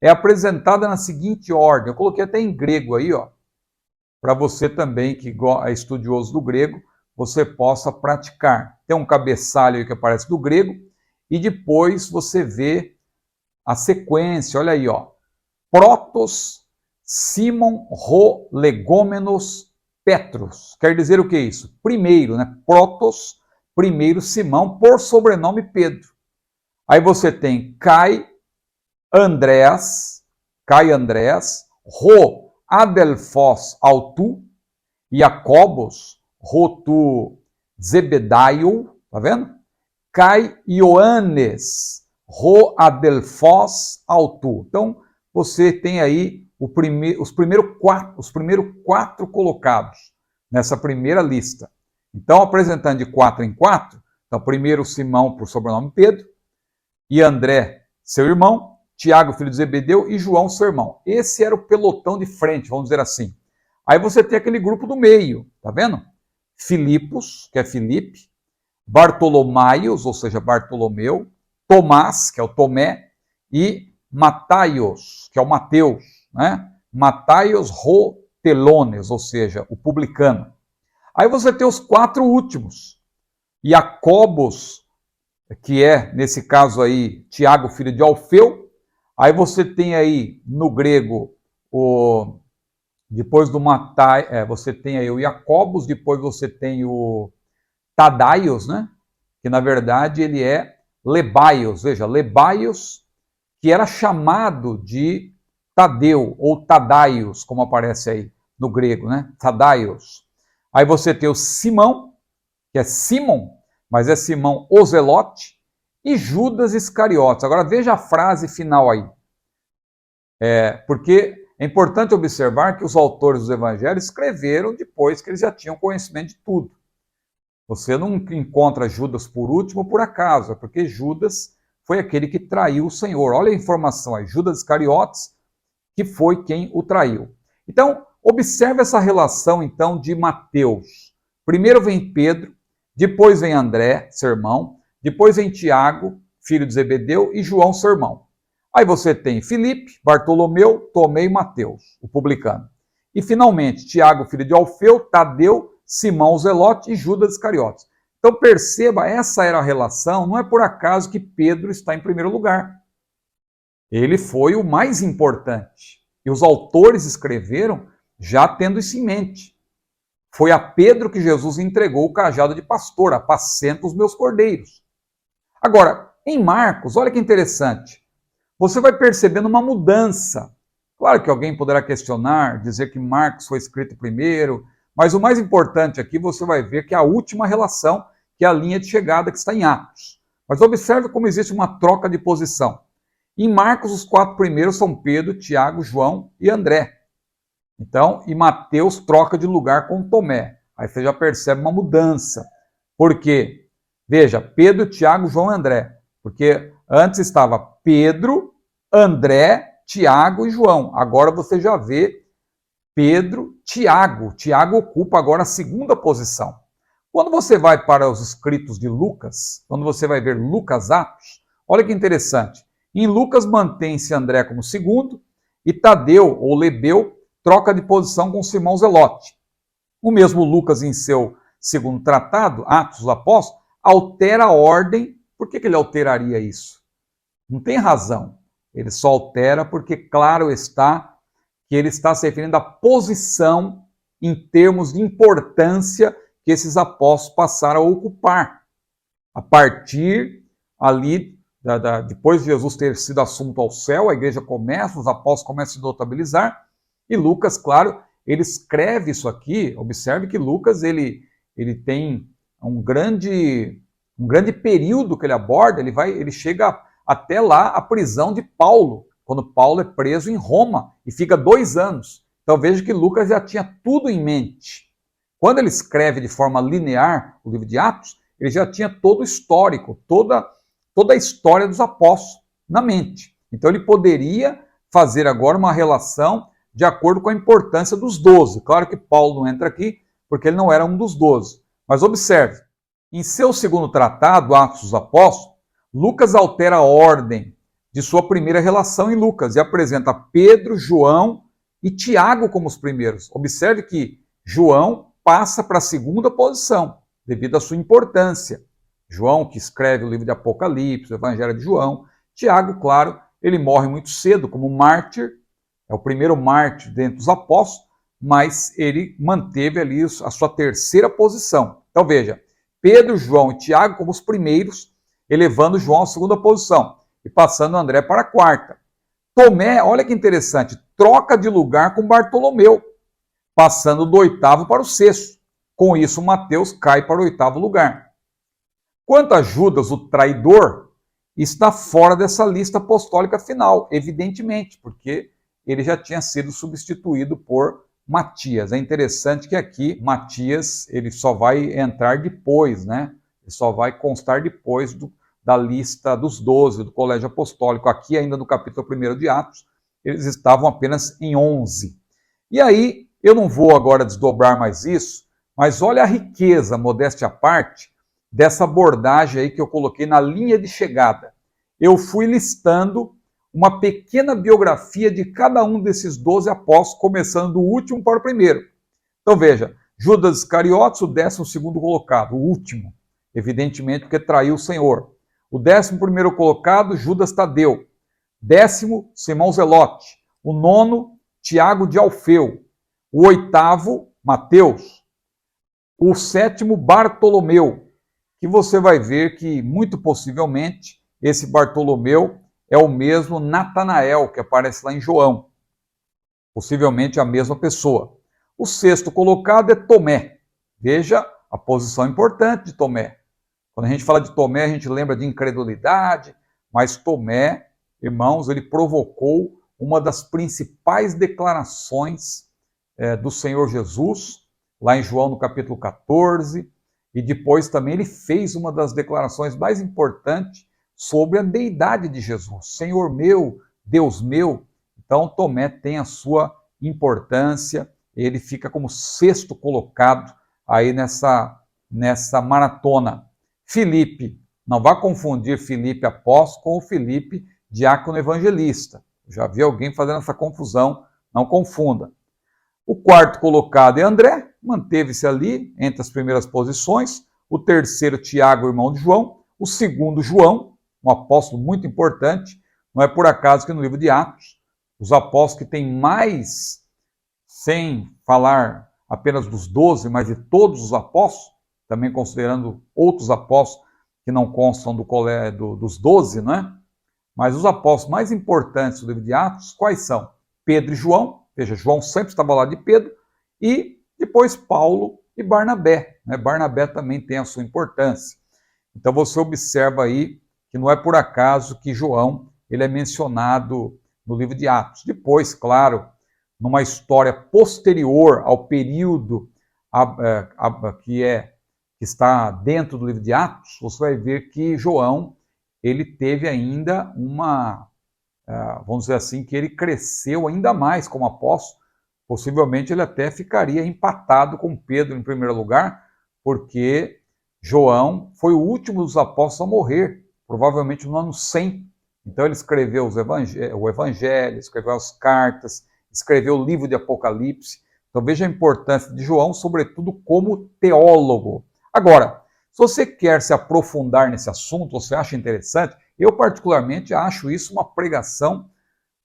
é apresentada na seguinte ordem. Eu coloquei até em grego aí, ó, para você também que é estudioso do grego, você possa praticar. Tem um cabeçalho aí que aparece do grego, e depois você vê a sequência, olha aí, ó. Protos, Simon, Rho, Legômenos, Petros. Quer dizer o que é isso? Primeiro, né? Protos, primeiro Simão, por sobrenome Pedro. Aí você tem Cai, Andrés, Rho, Adelfos, Autu, Jacobos, Rotu, Zebedaio, tá vendo? Cai Ioannes, Rho, Adelfos, Autu. Então, você tem aí os primeiros quatro colocados nessa primeira lista. Então, apresentando de 4 em 4, então, primeiro Simão, por sobrenome Pedro, e André, seu irmão, Tiago, filho de Zebedeu, e João, seu irmão. Esse era o pelotão de frente, vamos dizer assim. Aí você tem aquele grupo do meio, tá vendo? Filipos, que é Filipe, Bartolomaios, ou seja, Bartolomeu, Tomás, que é o Tomé, e Mataios, que é o Mateus, né? Mataios Rotelones, ou seja, o publicano. Aí você tem os 4 últimos. Jacobos, que é, nesse caso aí, Tiago, filho de Alfeu. Aí você tem aí, no grego, depois do Matai, você tem aí o Jacobos, depois você tem o Tadaios, né? Que na verdade ele é Lebaios. Veja, Lebaios, que era chamado de Tadeu, ou Tadaios, como aparece aí no grego, né? Tadaios. Aí você tem o Simão, que é Simon, mas é Simão o Zelote, e Judas Iscariotes. Agora veja a frase final aí. Porque é importante observar que os autores dos evangelhos escreveram depois que eles já tinham conhecimento de tudo. Você não encontra Judas por último por acaso, é porque Judas foi aquele que traiu o Senhor. Olha a informação aí, Judas Iscariotes, que foi quem o traiu. Então, observe essa relação então de Mateus. Primeiro vem Pedro, depois vem André, seu irmão, depois vem Tiago, filho de Zebedeu, e João, seu irmão. Aí você tem Filipe, Bartolomeu, Tomé e Mateus, o publicano. E finalmente, Tiago, filho de Alfeu, Tadeu, Simão o Zelote e Judas Iscariotes. Então perceba, essa era a relação, não é por acaso que Pedro está em primeiro lugar. Ele foi o mais importante. E os autores escreveram já tendo isso em mente. Foi a Pedro que Jesus entregou o cajado de pastor, apacenta os meus cordeiros. Agora, em Marcos, olha que interessante. Você vai percebendo uma mudança. Claro que alguém poderá questionar, dizer que Marcos foi escrito primeiro, mas o mais importante aqui você vai ver que é a última relação, que é a linha de chegada que está em Atos. Mas observe como existe uma troca de posição. Em Marcos, os 4 primeiros são Pedro, Tiago, João e André. Então, e Mateus troca de lugar com Tomé. Aí você já percebe uma mudança. Por quê? Veja, Pedro, Tiago, João e André. Porque antes estava Pedro, André, Tiago e João. Agora você já vê Pedro, Tiago. Tiago ocupa agora a segunda posição. Quando você vai para os escritos de Lucas, quando você vai ver Lucas Atos, olha que interessante. Em Lucas mantém-se André como segundo e Tadeu, ou Lebeu, troca de posição com Simão Zelote. O mesmo Lucas, em seu segundo tratado, Atos dos Apóstolos, altera a ordem. Por que ele alteraria isso? Não tem razão. Ele só altera porque, claro está, que ele está se referindo à posição em termos de importância que esses apóstolos passaram a ocupar. A partir ali, depois de Jesus ter sido assunto ao céu, a igreja começa, os apóstolos começam a se notabilizar, e Lucas, claro, ele escreve isso aqui. Observe que Lucas ele tem um grande período que ele aborda. Ele chega até lá a prisão de Paulo, quando Paulo é preso em Roma e fica 2 anos. Então veja que Lucas já tinha tudo em mente. Quando ele escreve de forma linear o livro de Atos, ele já tinha todo o histórico, toda a história dos apóstolos na mente. Então ele poderia fazer agora uma relação de acordo com a importância dos 12. Claro que Paulo não entra aqui, porque ele não era um dos 12. Mas observe, em seu segundo tratado, Atos dos Apóstolos, Lucas altera a ordem de sua primeira relação em Lucas e apresenta Pedro, João e Tiago como os primeiros. Observe que João passa para a segunda posição, devido à sua importância. João, que escreve o livro de Apocalipse, o Evangelho de João. Tiago, claro, ele morre muito cedo como mártir, é o primeiro mártir dentre os apóstolos, mas ele manteve ali a sua terceira posição. Então veja, Pedro, João e Tiago como os primeiros, elevando João à segunda posição e passando André para a quarta. Tomé, olha que interessante, troca de lugar com Bartolomeu, passando do 8º para o 6º. Com isso, Mateus cai para o 8º lugar. Quanto a Judas, o traidor, está fora dessa lista apostólica final, evidentemente, porque ele já tinha sido substituído por Matias. É interessante que aqui Matias ele só vai entrar depois, né? Ele só vai constar depois da lista dos 12, do colégio apostólico. Aqui ainda no capítulo 1 de Atos, eles estavam apenas em 11. E aí, eu não vou agora desdobrar mais isso, mas olha a riqueza, modéstia à parte, dessa abordagem aí que eu coloquei na linha de chegada. Eu fui listando uma pequena biografia de cada um desses 12 apóstolos, começando do último para o primeiro. Então veja, Judas Iscariotes, o 12º colocado, o último, evidentemente porque traiu o Senhor. O 11º colocado, Judas Tadeu. 10º, Simão Zelote. O 9º, Tiago de Alfeu. O 8º, Mateus. O 7º, Bartolomeu, que você vai ver que, muito possivelmente, esse Bartolomeu é o mesmo Natanael, que aparece lá em João. Possivelmente a mesma pessoa. O 6º colocado é Tomé. Veja a posição importante de Tomé. Quando a gente fala de Tomé, a gente lembra de incredulidade, mas Tomé, irmãos, ele provocou uma das principais declarações do Senhor Jesus, lá em João no capítulo 14, e depois também ele fez uma das declarações mais importantes sobre a deidade de Jesus. Senhor meu, Deus meu. Então Tomé tem a sua importância, ele fica como 6º colocado aí nessa maratona. Filipe, não vá confundir Filipe apóstolo com o Filipe diácono evangelista. Já vi alguém fazendo essa confusão, não confunda. O 4º colocado é André, manteve-se ali entre as primeiras posições. O 3º, Tiago, irmão de João. O 2º, João, um apóstolo muito importante. Não é por acaso que no livro de Atos, os apóstolos que têm mais, sem falar apenas dos 12, mas de todos os apóstolos, também considerando outros apóstolos que não constam dos 12, não é? Mas os apóstolos mais importantes do livro de Atos, quais são? Pedro e João, veja, João sempre estava ao lado de Pedro, e depois Paulo e Barnabé. Né? Barnabé também tem a sua importância. Então você observa aí que não é por acaso que João ele é mencionado no livro de Atos. Depois, claro, numa história posterior ao período que está dentro do livro de Atos, você vai ver que João ele teve ainda vamos dizer assim, que ele cresceu ainda mais como apóstolo. Possivelmente ele até ficaria empatado com Pedro em primeiro lugar, porque João foi o último dos apóstolos a morrer, provavelmente no ano 100. Então ele escreveu o Evangelho, escreveu as cartas, escreveu o livro de Apocalipse. Então veja a importância de João, sobretudo como teólogo. Agora, se você quer se aprofundar nesse assunto, você acha interessante, eu particularmente acho isso uma pregação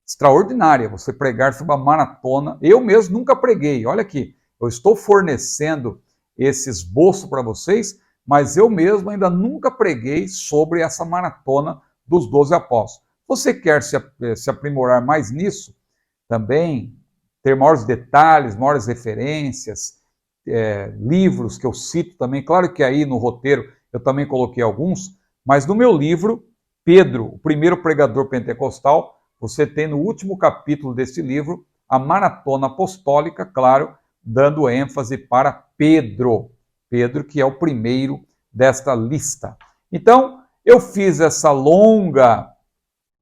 extraordinária, você pregar sobre a maratona. Eu mesmo nunca preguei, olha aqui, eu estou fornecendo esse esboço para vocês, mas eu mesmo ainda nunca preguei sobre essa maratona dos 12 apóstolos. Você quer se aprimorar mais nisso? Também ter maiores detalhes, maiores referências, livros que eu cito também. Claro que aí no roteiro eu também coloquei alguns, mas no meu livro, Pedro, o primeiro pregador pentecostal, você tem no último capítulo desse livro a maratona apostólica, claro, dando ênfase para Pedro. Pedro, que é o primeiro desta lista. Então, eu fiz essa longa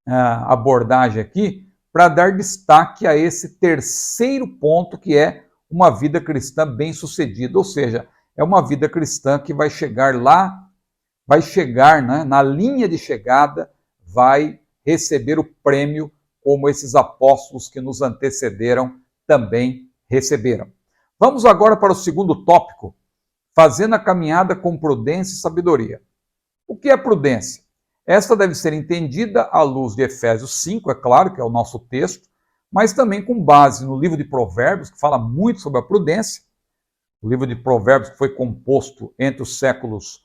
abordagem aqui para dar destaque a esse terceiro ponto, que é uma vida cristã bem-sucedida, ou seja, é uma vida cristã que vai chegar lá, vai chegar, né, na linha de chegada, vai receber o prêmio como esses apóstolos que nos antecederam também receberam. Vamos agora para o segundo tópico, fazendo a caminhada com prudência e sabedoria. O que é prudência? Esta deve ser entendida à luz de Efésios 5, é claro, que é o nosso texto, mas também com base no livro de Provérbios, que fala muito sobre a prudência. O livro de Provérbios foi composto entre os séculos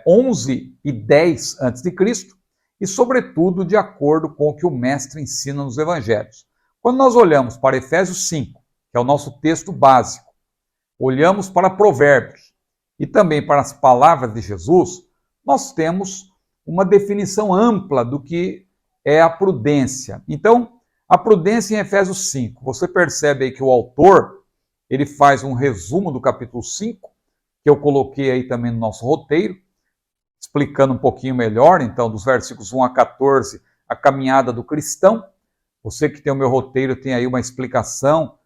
11 e 10 a.C., e, sobretudo, de acordo com o que o mestre ensina nos evangelhos. Quando nós olhamos para Efésios 5, que é o nosso texto básico, olhamos para Provérbios e também para as palavras de Jesus, nós temos uma definição ampla do que é a prudência. Então, a prudência em Efésios 5, você percebe aí que o autor, ele faz um resumo do capítulo 5, que eu coloquei aí também no nosso roteiro, explicando um pouquinho melhor, então, dos versículos 1 a 14, a caminhada do cristão. Você que tem o meu roteiro tem aí uma explicação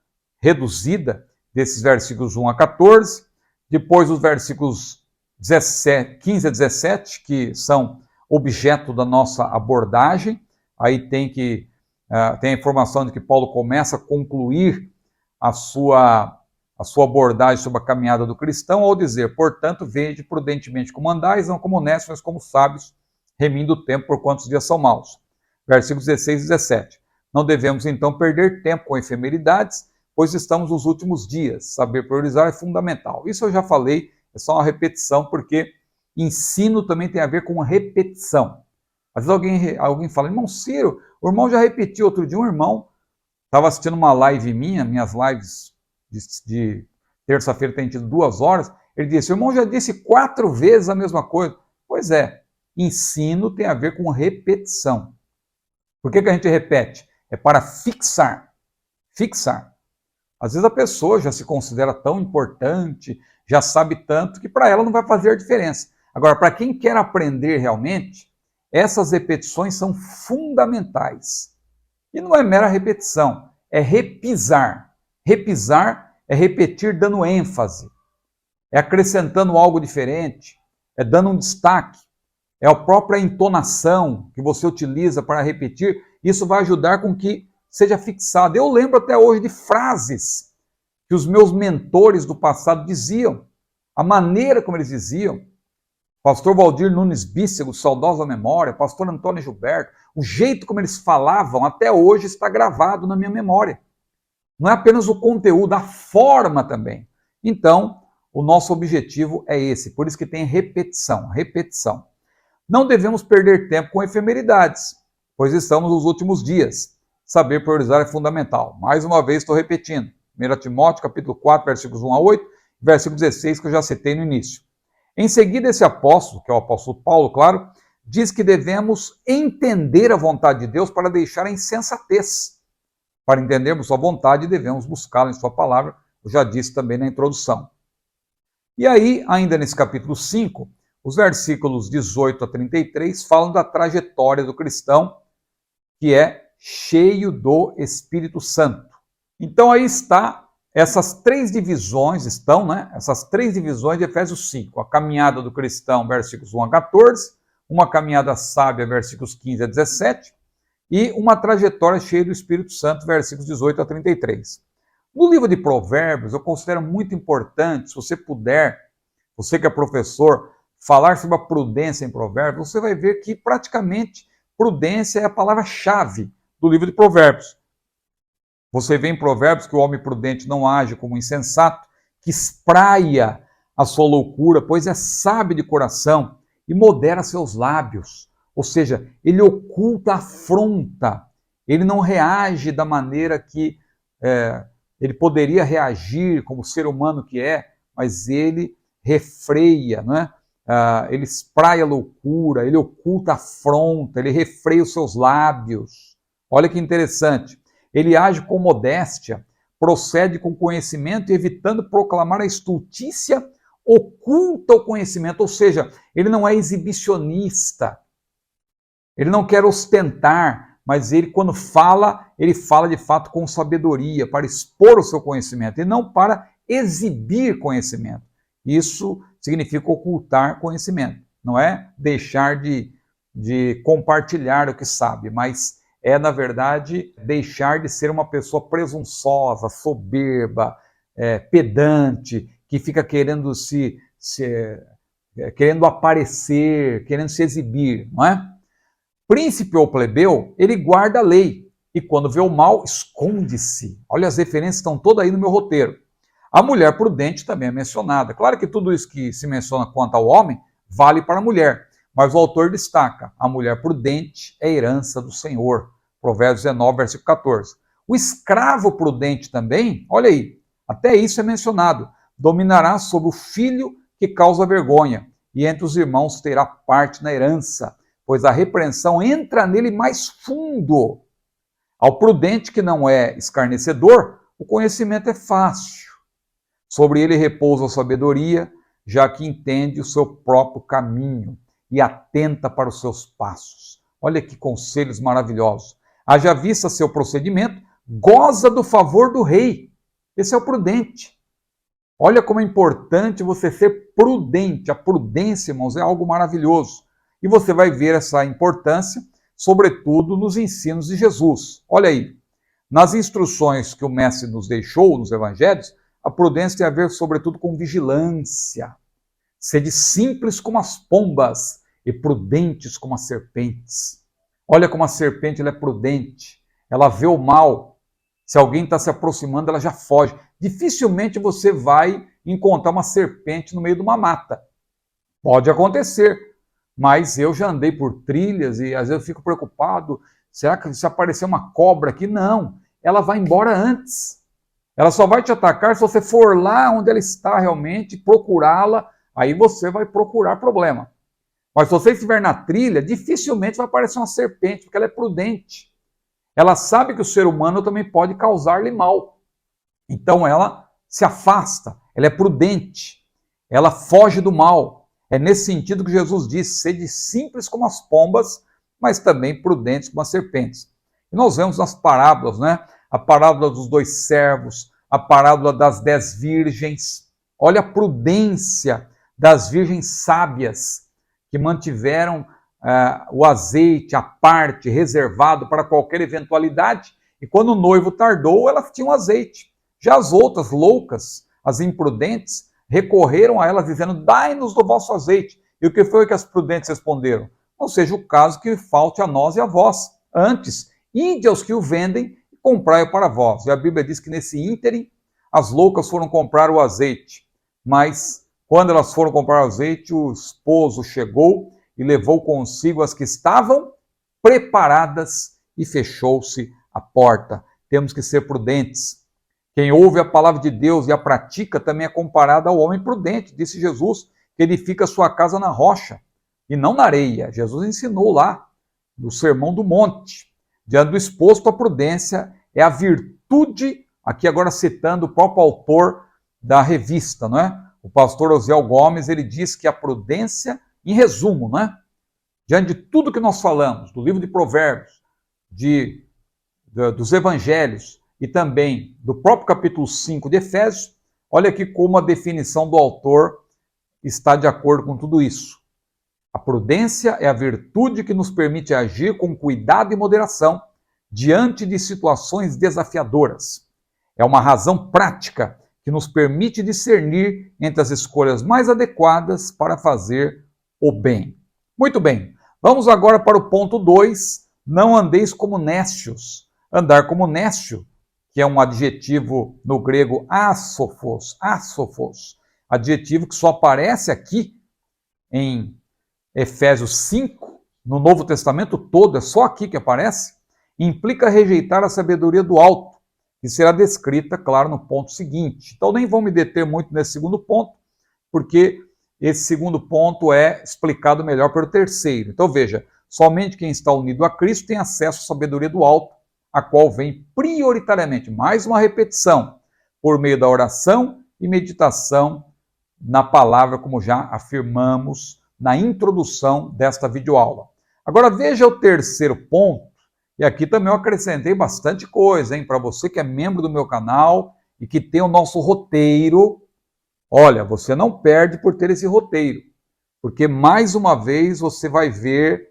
reduzida desses versículos 1 a 14, depois os versículos 15 a 17, que são objeto da nossa abordagem. Aí tem a informação de que Paulo começa a concluir a sua abordagem sobre a caminhada do cristão, ao dizer, portanto, vede prudentemente como andais, não como honestos, mas como sábios, remindo o tempo por quantos dias são maus. Versículos 16 e 17. Não devemos, então, perder tempo com efemeridades, pois estamos nos últimos dias. Saber priorizar é fundamental. Isso eu já falei, é só uma repetição, porque ensino também tem a ver com repetição. Às vezes alguém fala, irmão Ciro, o irmão já repetiu. Outro dia um irmão estava assistindo uma live minhas lives de terça-feira tem tido 2 horas, ele disse, o irmão já disse 4 vezes a mesma coisa. Pois é, ensino tem a ver com repetição. Por que a gente repete? É para fixar. Fixar. Às vezes a pessoa já se considera tão importante, já sabe tanto, que para ela não vai fazer diferença. Agora, para quem quer aprender realmente, essas repetições são fundamentais. E não é mera repetição, é repisar. Repisar é repetir dando ênfase, é acrescentando algo diferente, é dando um destaque, é a própria entonação que você utiliza para repetir. Isso vai ajudar com que seja fixado. Eu lembro até hoje de frases que os meus mentores do passado diziam, a maneira como eles diziam. Pastor Valdir Nunes Bícego, saudosa memória, pastor Antônio Gilberto, o jeito como eles falavam até hoje está gravado na minha memória. Não é apenas o conteúdo, a forma também. Então, o nosso objetivo é esse, por isso que tem repetição, repetição. Não devemos perder tempo com efemeridades, pois estamos nos últimos dias. Saber priorizar é fundamental. Mais uma vez estou repetindo. 1 Timóteo, capítulo 4, versículos 1 a 8, versículo 16, que eu já citei no início. Em seguida, esse apóstolo, que é o apóstolo Paulo, claro, diz que devemos entender a vontade de Deus para deixar a insensatez. Para entendermos sua vontade, devemos buscá-la em sua palavra, eu já disse também na introdução. E aí, ainda nesse capítulo 5, os versículos 18 a 33 falam da trajetória do cristão, que é cheio do Espírito Santo. Então aí está, essas 3 divisões essas 3 divisões de Efésios 5. A caminhada do cristão, versículos 1 a 14, uma caminhada sábia, versículos 15 a 17, e uma trajetória cheia do Espírito Santo, versículos 18 a 33. No livro de Provérbios, eu considero muito importante, se você puder, você que é professor, falar sobre a prudência em Provérbios, você vai ver que praticamente prudência é a palavra-chave do livro de Provérbios. Você vê em Provérbios que o homem prudente não age como insensato, que espraia a sua loucura, pois é sábio de coração e modera seus lábios. Ou seja, ele oculta a afronta, ele não reage da maneira que ele poderia reagir como ser humano que é, mas ele refreia, não é? Ele espraia a loucura, ele oculta a afronta, ele refreia os seus lábios. Olha que interessante. Ele age com modéstia, procede com conhecimento, evitando proclamar a estultícia, oculta o conhecimento, ou seja, ele não é exibicionista, ele não quer ostentar, mas ele, quando fala, ele fala de fato com sabedoria, para expor o seu conhecimento, e não para exibir conhecimento. Isso significa ocultar conhecimento, não é deixar de compartilhar o que sabe, mas é, na verdade, deixar de ser uma pessoa presunçosa, soberba, pedante, que fica querendo querendo aparecer, querendo se exibir, não é? Príncipe ou plebeu, ele guarda a lei, e quando vê o mal, esconde-se. Olha, as referências estão todas aí no meu roteiro. A mulher prudente também é mencionada. Claro que tudo isso que se menciona quanto ao homem, vale para a mulher, mas o autor destaca, a mulher prudente é herança do Senhor. Provérbios 19, versículo 14. O escravo prudente também, olha aí, até isso é mencionado, dominará sobre o filho que causa vergonha, e entre os irmãos terá parte na herança, pois a repreensão entra nele mais fundo. Ao prudente que não é escarnecedor, o conhecimento é fácil. Sobre ele repousa a sabedoria, já que entende o seu próprio caminho e atenta para os seus passos. Olha que conselhos maravilhosos. Haja vista seu procedimento, goza do favor do rei. Esse é o prudente. Olha como é importante você ser prudente. A prudência, irmãos, é algo maravilhoso. E você vai ver essa importância, sobretudo nos ensinos de Jesus. Olha aí, nas instruções que o Mestre nos deixou nos evangelhos, a prudência tem a ver, sobretudo, com vigilância. Sede simples como as pombas e prudentes como as serpentes. Olha como a serpente ela é prudente. Ela vê o mal. Se alguém está se aproximando, ela já foge. Dificilmente você vai encontrar uma serpente no meio de uma mata. Pode acontecer. Mas eu já andei por trilhas e às vezes eu fico preocupado. Será que se aparecer uma cobra aqui? Não. Ela vai embora antes. Ela só vai te atacar se você for lá onde ela está realmente, procurá-la. Aí você vai procurar problema. Mas se você estiver na trilha, dificilmente vai aparecer uma serpente, porque ela é prudente. Ela sabe que o ser humano também pode causar-lhe mal. Então ela se afasta, ela é prudente, ela foge do mal. É nesse sentido que Jesus disse, sede simples como as pombas, mas também prudentes como as serpentes. E nós vemos nas parábolas, né? A parábola dos 2 servos, a parábola das 10 virgens. Olha a prudência das virgens sábias, que mantiveram o azeite à parte, reservado para qualquer eventualidade, e quando o noivo tardou, elas tinham azeite. Já as outras loucas, as imprudentes, recorreram a elas dizendo, dai-nos do vosso azeite. E o que foi que as prudentes responderam? Não seja o caso que falte a nós e a vós. Antes, ide aos que o vendem e comprai-o para vós. E a Bíblia diz que nesse ínterim, as loucas foram comprar o azeite. Mas, quando elas foram comprar o azeite, o esposo chegou e levou consigo as que estavam preparadas e fechou-se a porta. Temos que ser prudentes. Quem ouve a palavra de Deus e a pratica também é comparado ao homem prudente, disse Jesus, que edifica sua casa na rocha e não na areia. Jesus ensinou lá, no Sermão do Monte. Diante do exposto, a prudência é a virtude, aqui agora citando o próprio autor da revista, não é? O pastor Osiel Gomes, ele diz que a prudência, em resumo, não é? Diante de tudo que nós falamos, do livro de Provérbios, dos evangelhos, e também do próprio capítulo 5 de Efésios, olha aqui como a definição do autor está de acordo com tudo isso. A prudência é a virtude que nos permite agir com cuidado e moderação diante de situações desafiadoras. É uma razão prática que nos permite discernir entre as escolhas mais adequadas para fazer o bem. Muito bem, vamos agora para o ponto 2. Não andeis como néscios. Andar como néscio, que é um adjetivo no grego asofos, adjetivo que só aparece aqui em Efésios 5, no Novo Testamento todo, é só aqui que aparece, implica rejeitar a sabedoria do alto, que será descrita, claro, no ponto seguinte. Então nem vou me deter muito nesse segundo ponto, porque esse segundo ponto é explicado melhor pelo terceiro. Então veja, somente quem está unido a Cristo tem acesso à sabedoria do alto, a qual vem prioritariamente, mais uma repetição, por meio da oração e meditação na palavra, como já afirmamos na introdução desta videoaula. Agora veja o terceiro ponto, e aqui também eu acrescentei bastante coisa, hein? Para você que é membro do meu canal e que tem o nosso roteiro, olha, você não perde por ter esse roteiro, porque mais uma vez você vai ver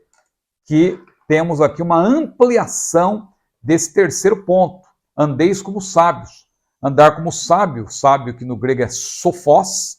que temos aqui uma ampliação desse terceiro ponto. Andeis como sábios. Andar como sábio, sábio que no grego é sophos,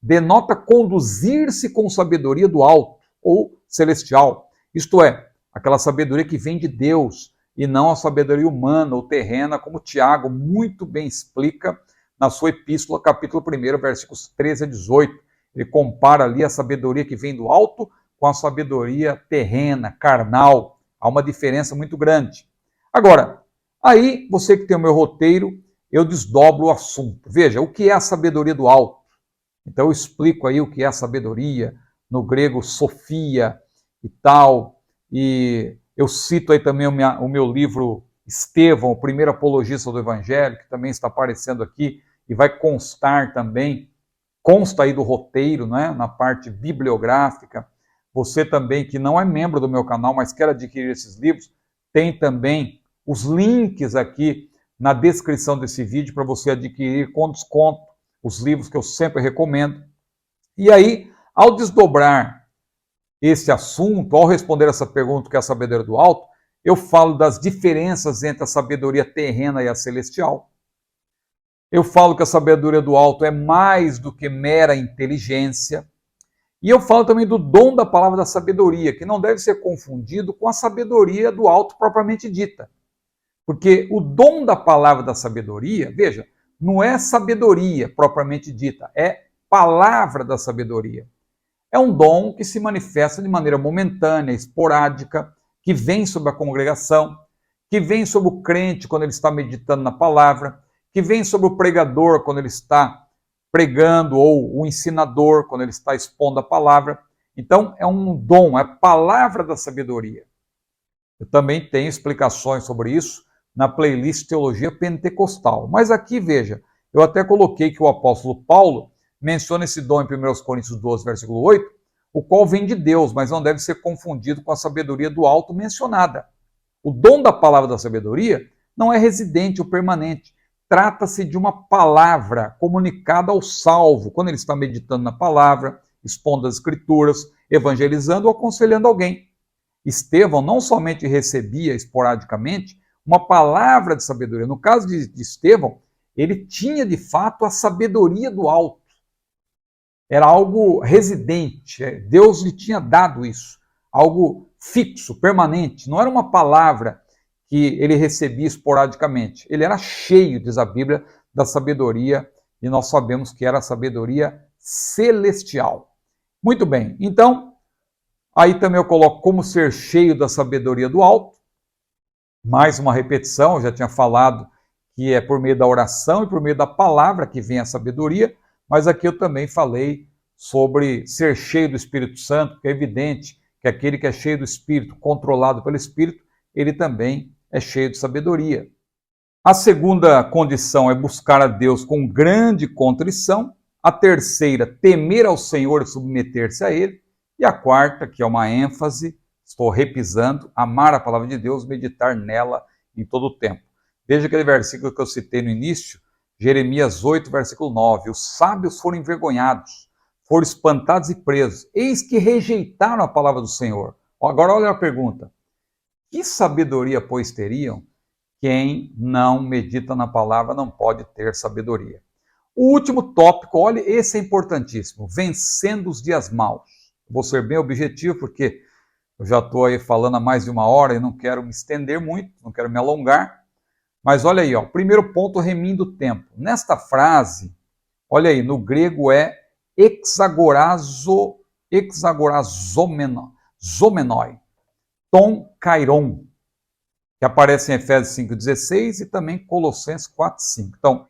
denota conduzir-se com sabedoria do alto ou celestial. Isto é, aquela sabedoria que vem de Deus e não a sabedoria humana ou terrena, como Tiago muito bem explica na sua epístola, capítulo 1, versículos 13 a 18. Ele compara ali a sabedoria que vem do alto com a sabedoria terrena, carnal. Há uma diferença muito grande. Agora, aí você que tem o meu roteiro, eu desdobro o assunto. Veja, o que é a sabedoria do alto? Então eu explico aí o que é a sabedoria, no grego sofia e tal, e eu cito aí também o meu livro Estevão, o primeiro apologista do Evangelho, que também está aparecendo aqui e vai constar também, consta aí do roteiro, né, na parte bibliográfica. Você também que não é membro do meu canal, mas quer adquirir esses livros, tem também os links aqui na descrição desse vídeo para você adquirir com desconto os livros que eu sempre recomendo. E aí, ao desdobrar esse assunto, ao responder essa pergunta que é a sabedoria do alto, eu falo das diferenças entre a sabedoria terrena e a celestial. Eu falo que a sabedoria do alto é mais do que mera inteligência. E eu falo também do dom da palavra da sabedoria, que não deve ser confundido com a sabedoria do alto propriamente dita. Porque o dom da palavra da sabedoria, veja, não é sabedoria propriamente dita, é palavra da sabedoria. É um dom que se manifesta de maneira momentânea, esporádica, que vem sobre a congregação, que vem sobre o crente quando ele está meditando na palavra, que vem sobre o pregador quando ele está pregando, ou o ensinador quando ele está expondo a palavra. Então, é um dom, é a palavra da sabedoria. Eu também tenho explicações sobre isso na playlist Teologia Pentecostal. Mas aqui, veja, eu até coloquei que o apóstolo Paulo menciona esse dom em 1 Coríntios 12, versículo 8, o qual vem de Deus, mas não deve ser confundido com a sabedoria do alto mencionada. O dom da palavra da sabedoria não é residente ou permanente. Trata-se de uma palavra comunicada ao salvo, quando ele está meditando na palavra, expondo as escrituras, evangelizando ou aconselhando alguém. Estevão não somente recebia esporadicamente uma palavra de sabedoria. No caso de Estevão, ele tinha de fato a sabedoria do alto. Era algo residente, Deus lhe tinha dado isso, algo fixo, permanente. Não era uma palavra que ele recebia esporadicamente. Ele era cheio, diz a Bíblia, da sabedoria, e nós sabemos que era a sabedoria celestial. Muito bem, então, aí também eu coloco como ser cheio da sabedoria do alto. Mais uma repetição, eu já tinha falado que é por meio da oração e por meio da palavra que vem a sabedoria, mas aqui eu também falei sobre ser cheio do Espírito Santo, que é evidente que aquele que é cheio do Espírito, controlado pelo Espírito, ele também é cheio de sabedoria. A segunda condição é buscar a Deus com grande contrição. A terceira, temer ao Senhor e submeter-se a Ele. E a quarta, que é uma ênfase, estou repisando, amar a palavra de Deus, meditar nela em todo o tempo. Veja aquele versículo que eu citei no início, Jeremias 8, versículo 9. Os sábios foram envergonhados, foram espantados e presos. Eis que rejeitaram a palavra do Senhor. Agora olha a pergunta. Que sabedoria, pois, teriam quem não medita na palavra não pode ter sabedoria. O último tópico, olha, esse é importantíssimo, vencendo os dias maus. Vou ser bem objetivo, porque eu já estou aí falando há mais de 1 hora e não quero me estender muito, não quero me alongar. Mas olha aí, ó, primeiro ponto, remindo o tempo. Nesta frase, olha aí, no grego é exagorazomenoi, ton kairon, que aparece em Efésios 5,16 e também Colossenses 4,5. Então,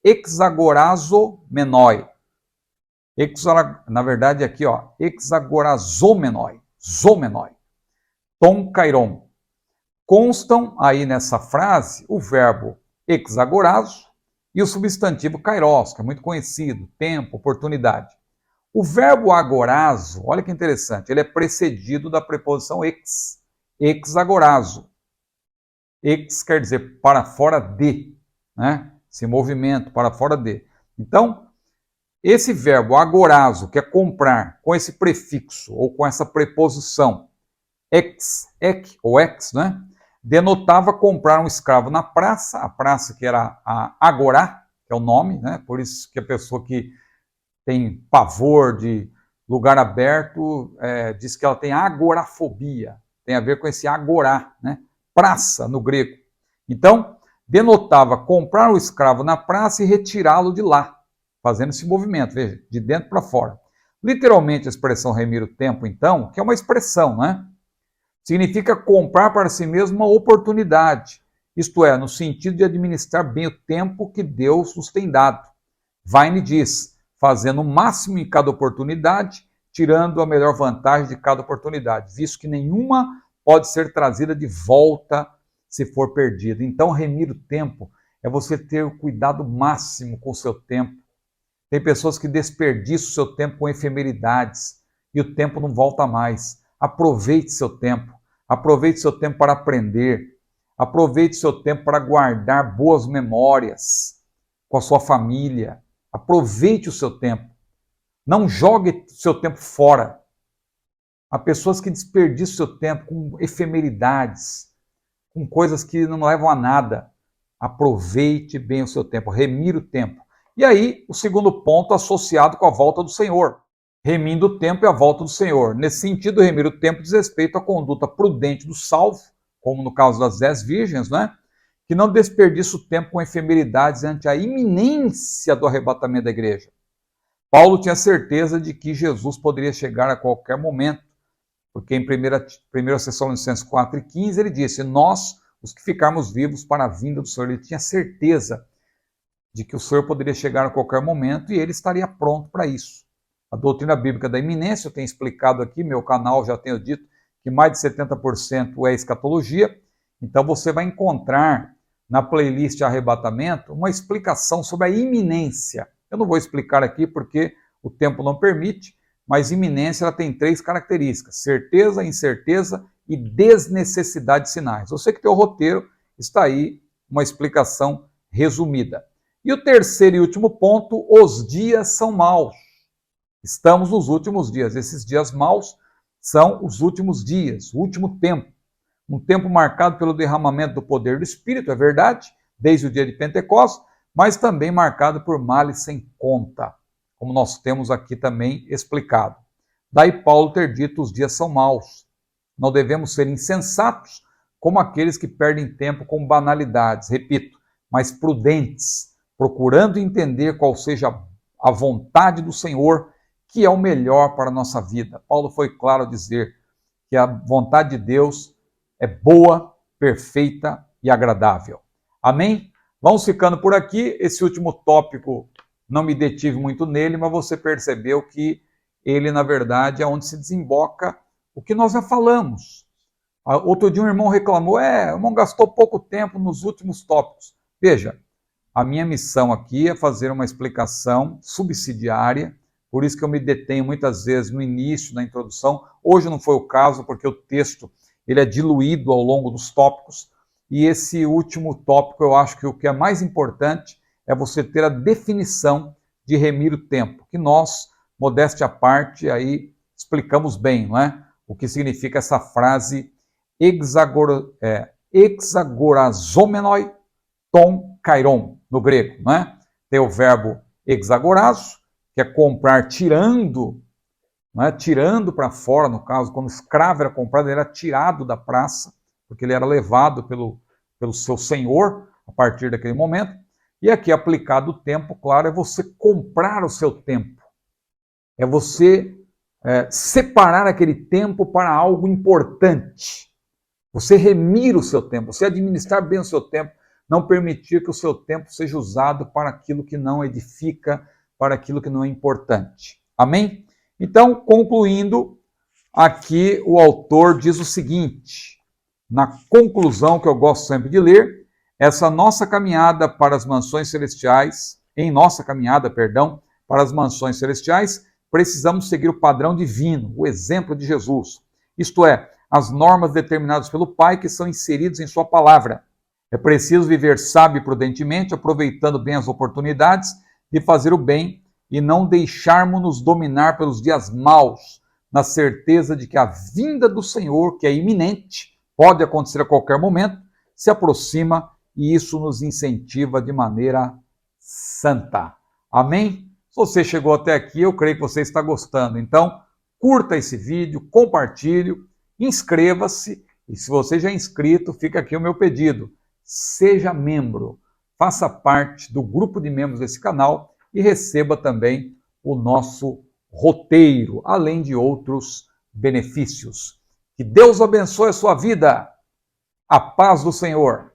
exagorazomenoi. Na verdade, aqui, ó, exagorazomenoi, zomenoi, ton kairon. Constam aí nessa frase o verbo exagorazo e o substantivo kairos, que é muito conhecido, tempo, oportunidade. O verbo agorazo, olha que interessante, ele é precedido da preposição ex, exagorazo. Ex quer dizer para fora de, né? Esse movimento, para fora de. Então, esse verbo agorazo, que é comprar, com esse prefixo ou com essa preposição ex, ec ou ex, né? Denotava comprar um escravo na praça, a praça que era a agorá, que é o nome, né? Por isso que a pessoa que tem pavor de lugar aberto diz que ela tem agorafobia, tem a ver com esse agorá, né? Praça no grego. Então, denotava comprar o escravo na praça e retirá-lo de lá, fazendo esse movimento, veja, de dentro para fora. Literalmente a expressão remir o tempo, então, que é uma expressão, né? Significa comprar para si mesmo uma oportunidade, isto é, no sentido de administrar bem o tempo que Deus nos tem dado. Vine diz, fazendo o máximo em cada oportunidade, tirando a melhor vantagem de cada oportunidade, visto que nenhuma pode ser trazida de volta se for perdida. Então, remir o tempo é você ter o cuidado máximo com o seu tempo. Tem pessoas que desperdiçam o seu tempo com efemeridades e o tempo não volta mais. Aproveite seu tempo. Aproveite seu tempo para aprender. Aproveite seu tempo para guardar boas memórias com a sua família. Aproveite o seu tempo. Não jogue seu tempo fora. Há pessoas que desperdiçam seu tempo com efemeridades, com coisas que não levam a nada. Aproveite bem o seu tempo, remire o tempo. E aí, o segundo ponto associado com a volta do Senhor. Remindo o tempo e a volta do Senhor. Nesse sentido, remir o tempo diz respeito à conduta prudente do salvo, como no caso das 10 virgens, né? Que não desperdiça o tempo com efemeridades ante a iminência do arrebatamento da igreja. Paulo tinha certeza de que Jesus poderia chegar a qualquer momento, porque em 1 Tessalonicenses 4,15 ele disse, nós, os que ficarmos vivos para a vinda do Senhor, ele tinha certeza de que o Senhor poderia chegar a qualquer momento e ele estaria pronto para isso. A doutrina bíblica da iminência, eu tenho explicado aqui, meu canal já tenho dito que mais de 70% é escatologia, então você vai encontrar na playlist Arrebatamento uma explicação sobre a iminência. Eu não vou explicar aqui porque o tempo não permite, mas iminência ela tem 3 características, certeza, incerteza e desnecessidade de sinais. Você que tem o roteiro, está aí uma explicação resumida. E o terceiro e último ponto, os dias são maus. Estamos nos últimos dias. Esses dias maus são os últimos dias, o último tempo. Um tempo marcado pelo derramamento do poder do Espírito, é verdade, desde o dia de Pentecostes, mas também marcado por males sem conta, como nós temos aqui também explicado. Daí Paulo ter dito, os dias são maus. Não devemos ser insensatos, como aqueles que perdem tempo com banalidades, repito, mas prudentes, procurando entender qual seja a vontade do Senhor, que é o melhor para a nossa vida. Paulo foi claro a dizer que a vontade de Deus é boa, perfeita e agradável. Amém? Vamos ficando por aqui. Esse último tópico, não me detive muito nele, mas você percebeu que ele, na verdade, é onde se desemboca o que nós já falamos. Outro dia um irmão reclamou, o irmão gastou pouco tempo nos últimos tópicos. Veja, a minha missão aqui é fazer uma explicação subsidiária, por isso que eu me detenho muitas vezes no início, na introdução. Hoje não foi o caso, porque o texto ele é diluído ao longo dos tópicos, e esse último tópico eu acho que o que é mais importante é você ter a definição de remir o tempo, que nós, modéstia à parte, aí explicamos bem, não é? O que significa essa frase exagorazomenoi ton kairon, no grego, não é? Tem o verbo exagorazo, que é comprar tirando, não é? Tirando para fora, no caso, quando o escravo era comprado, ele era tirado da praça, porque ele era levado pelo seu senhor a partir daquele momento. E aqui, aplicado o tempo, claro, é você comprar o seu tempo. É você separar aquele tempo para algo importante. Você remir o seu tempo, você administrar bem o seu tempo, não permitir que o seu tempo seja usado para aquilo que não edifica, para aquilo que não é importante. Amém? Então, concluindo, aqui o autor diz o seguinte, na conclusão que eu gosto sempre de ler, essa nossa caminhada para as mansões celestiais, para as mansões celestiais, precisamos seguir o padrão divino, o exemplo de Jesus. Isto é, as normas determinadas pelo Pai que são inseridas em sua palavra. É preciso viver sábio e prudentemente, aproveitando bem as oportunidades de fazer o bem e não deixarmos-nos dominar pelos dias maus, na certeza de que a vinda do Senhor, que é iminente, pode acontecer a qualquer momento, se aproxima e isso nos incentiva de maneira santa. Amém? Se você chegou até aqui, eu creio que você está gostando. Então, curta esse vídeo, compartilhe, inscreva-se e se você já é inscrito, fica aqui o meu pedido. Seja membro, faça parte do grupo de membros desse canal e receba também o nosso roteiro, além de outros benefícios. Que Deus abençoe a sua vida. A paz do Senhor.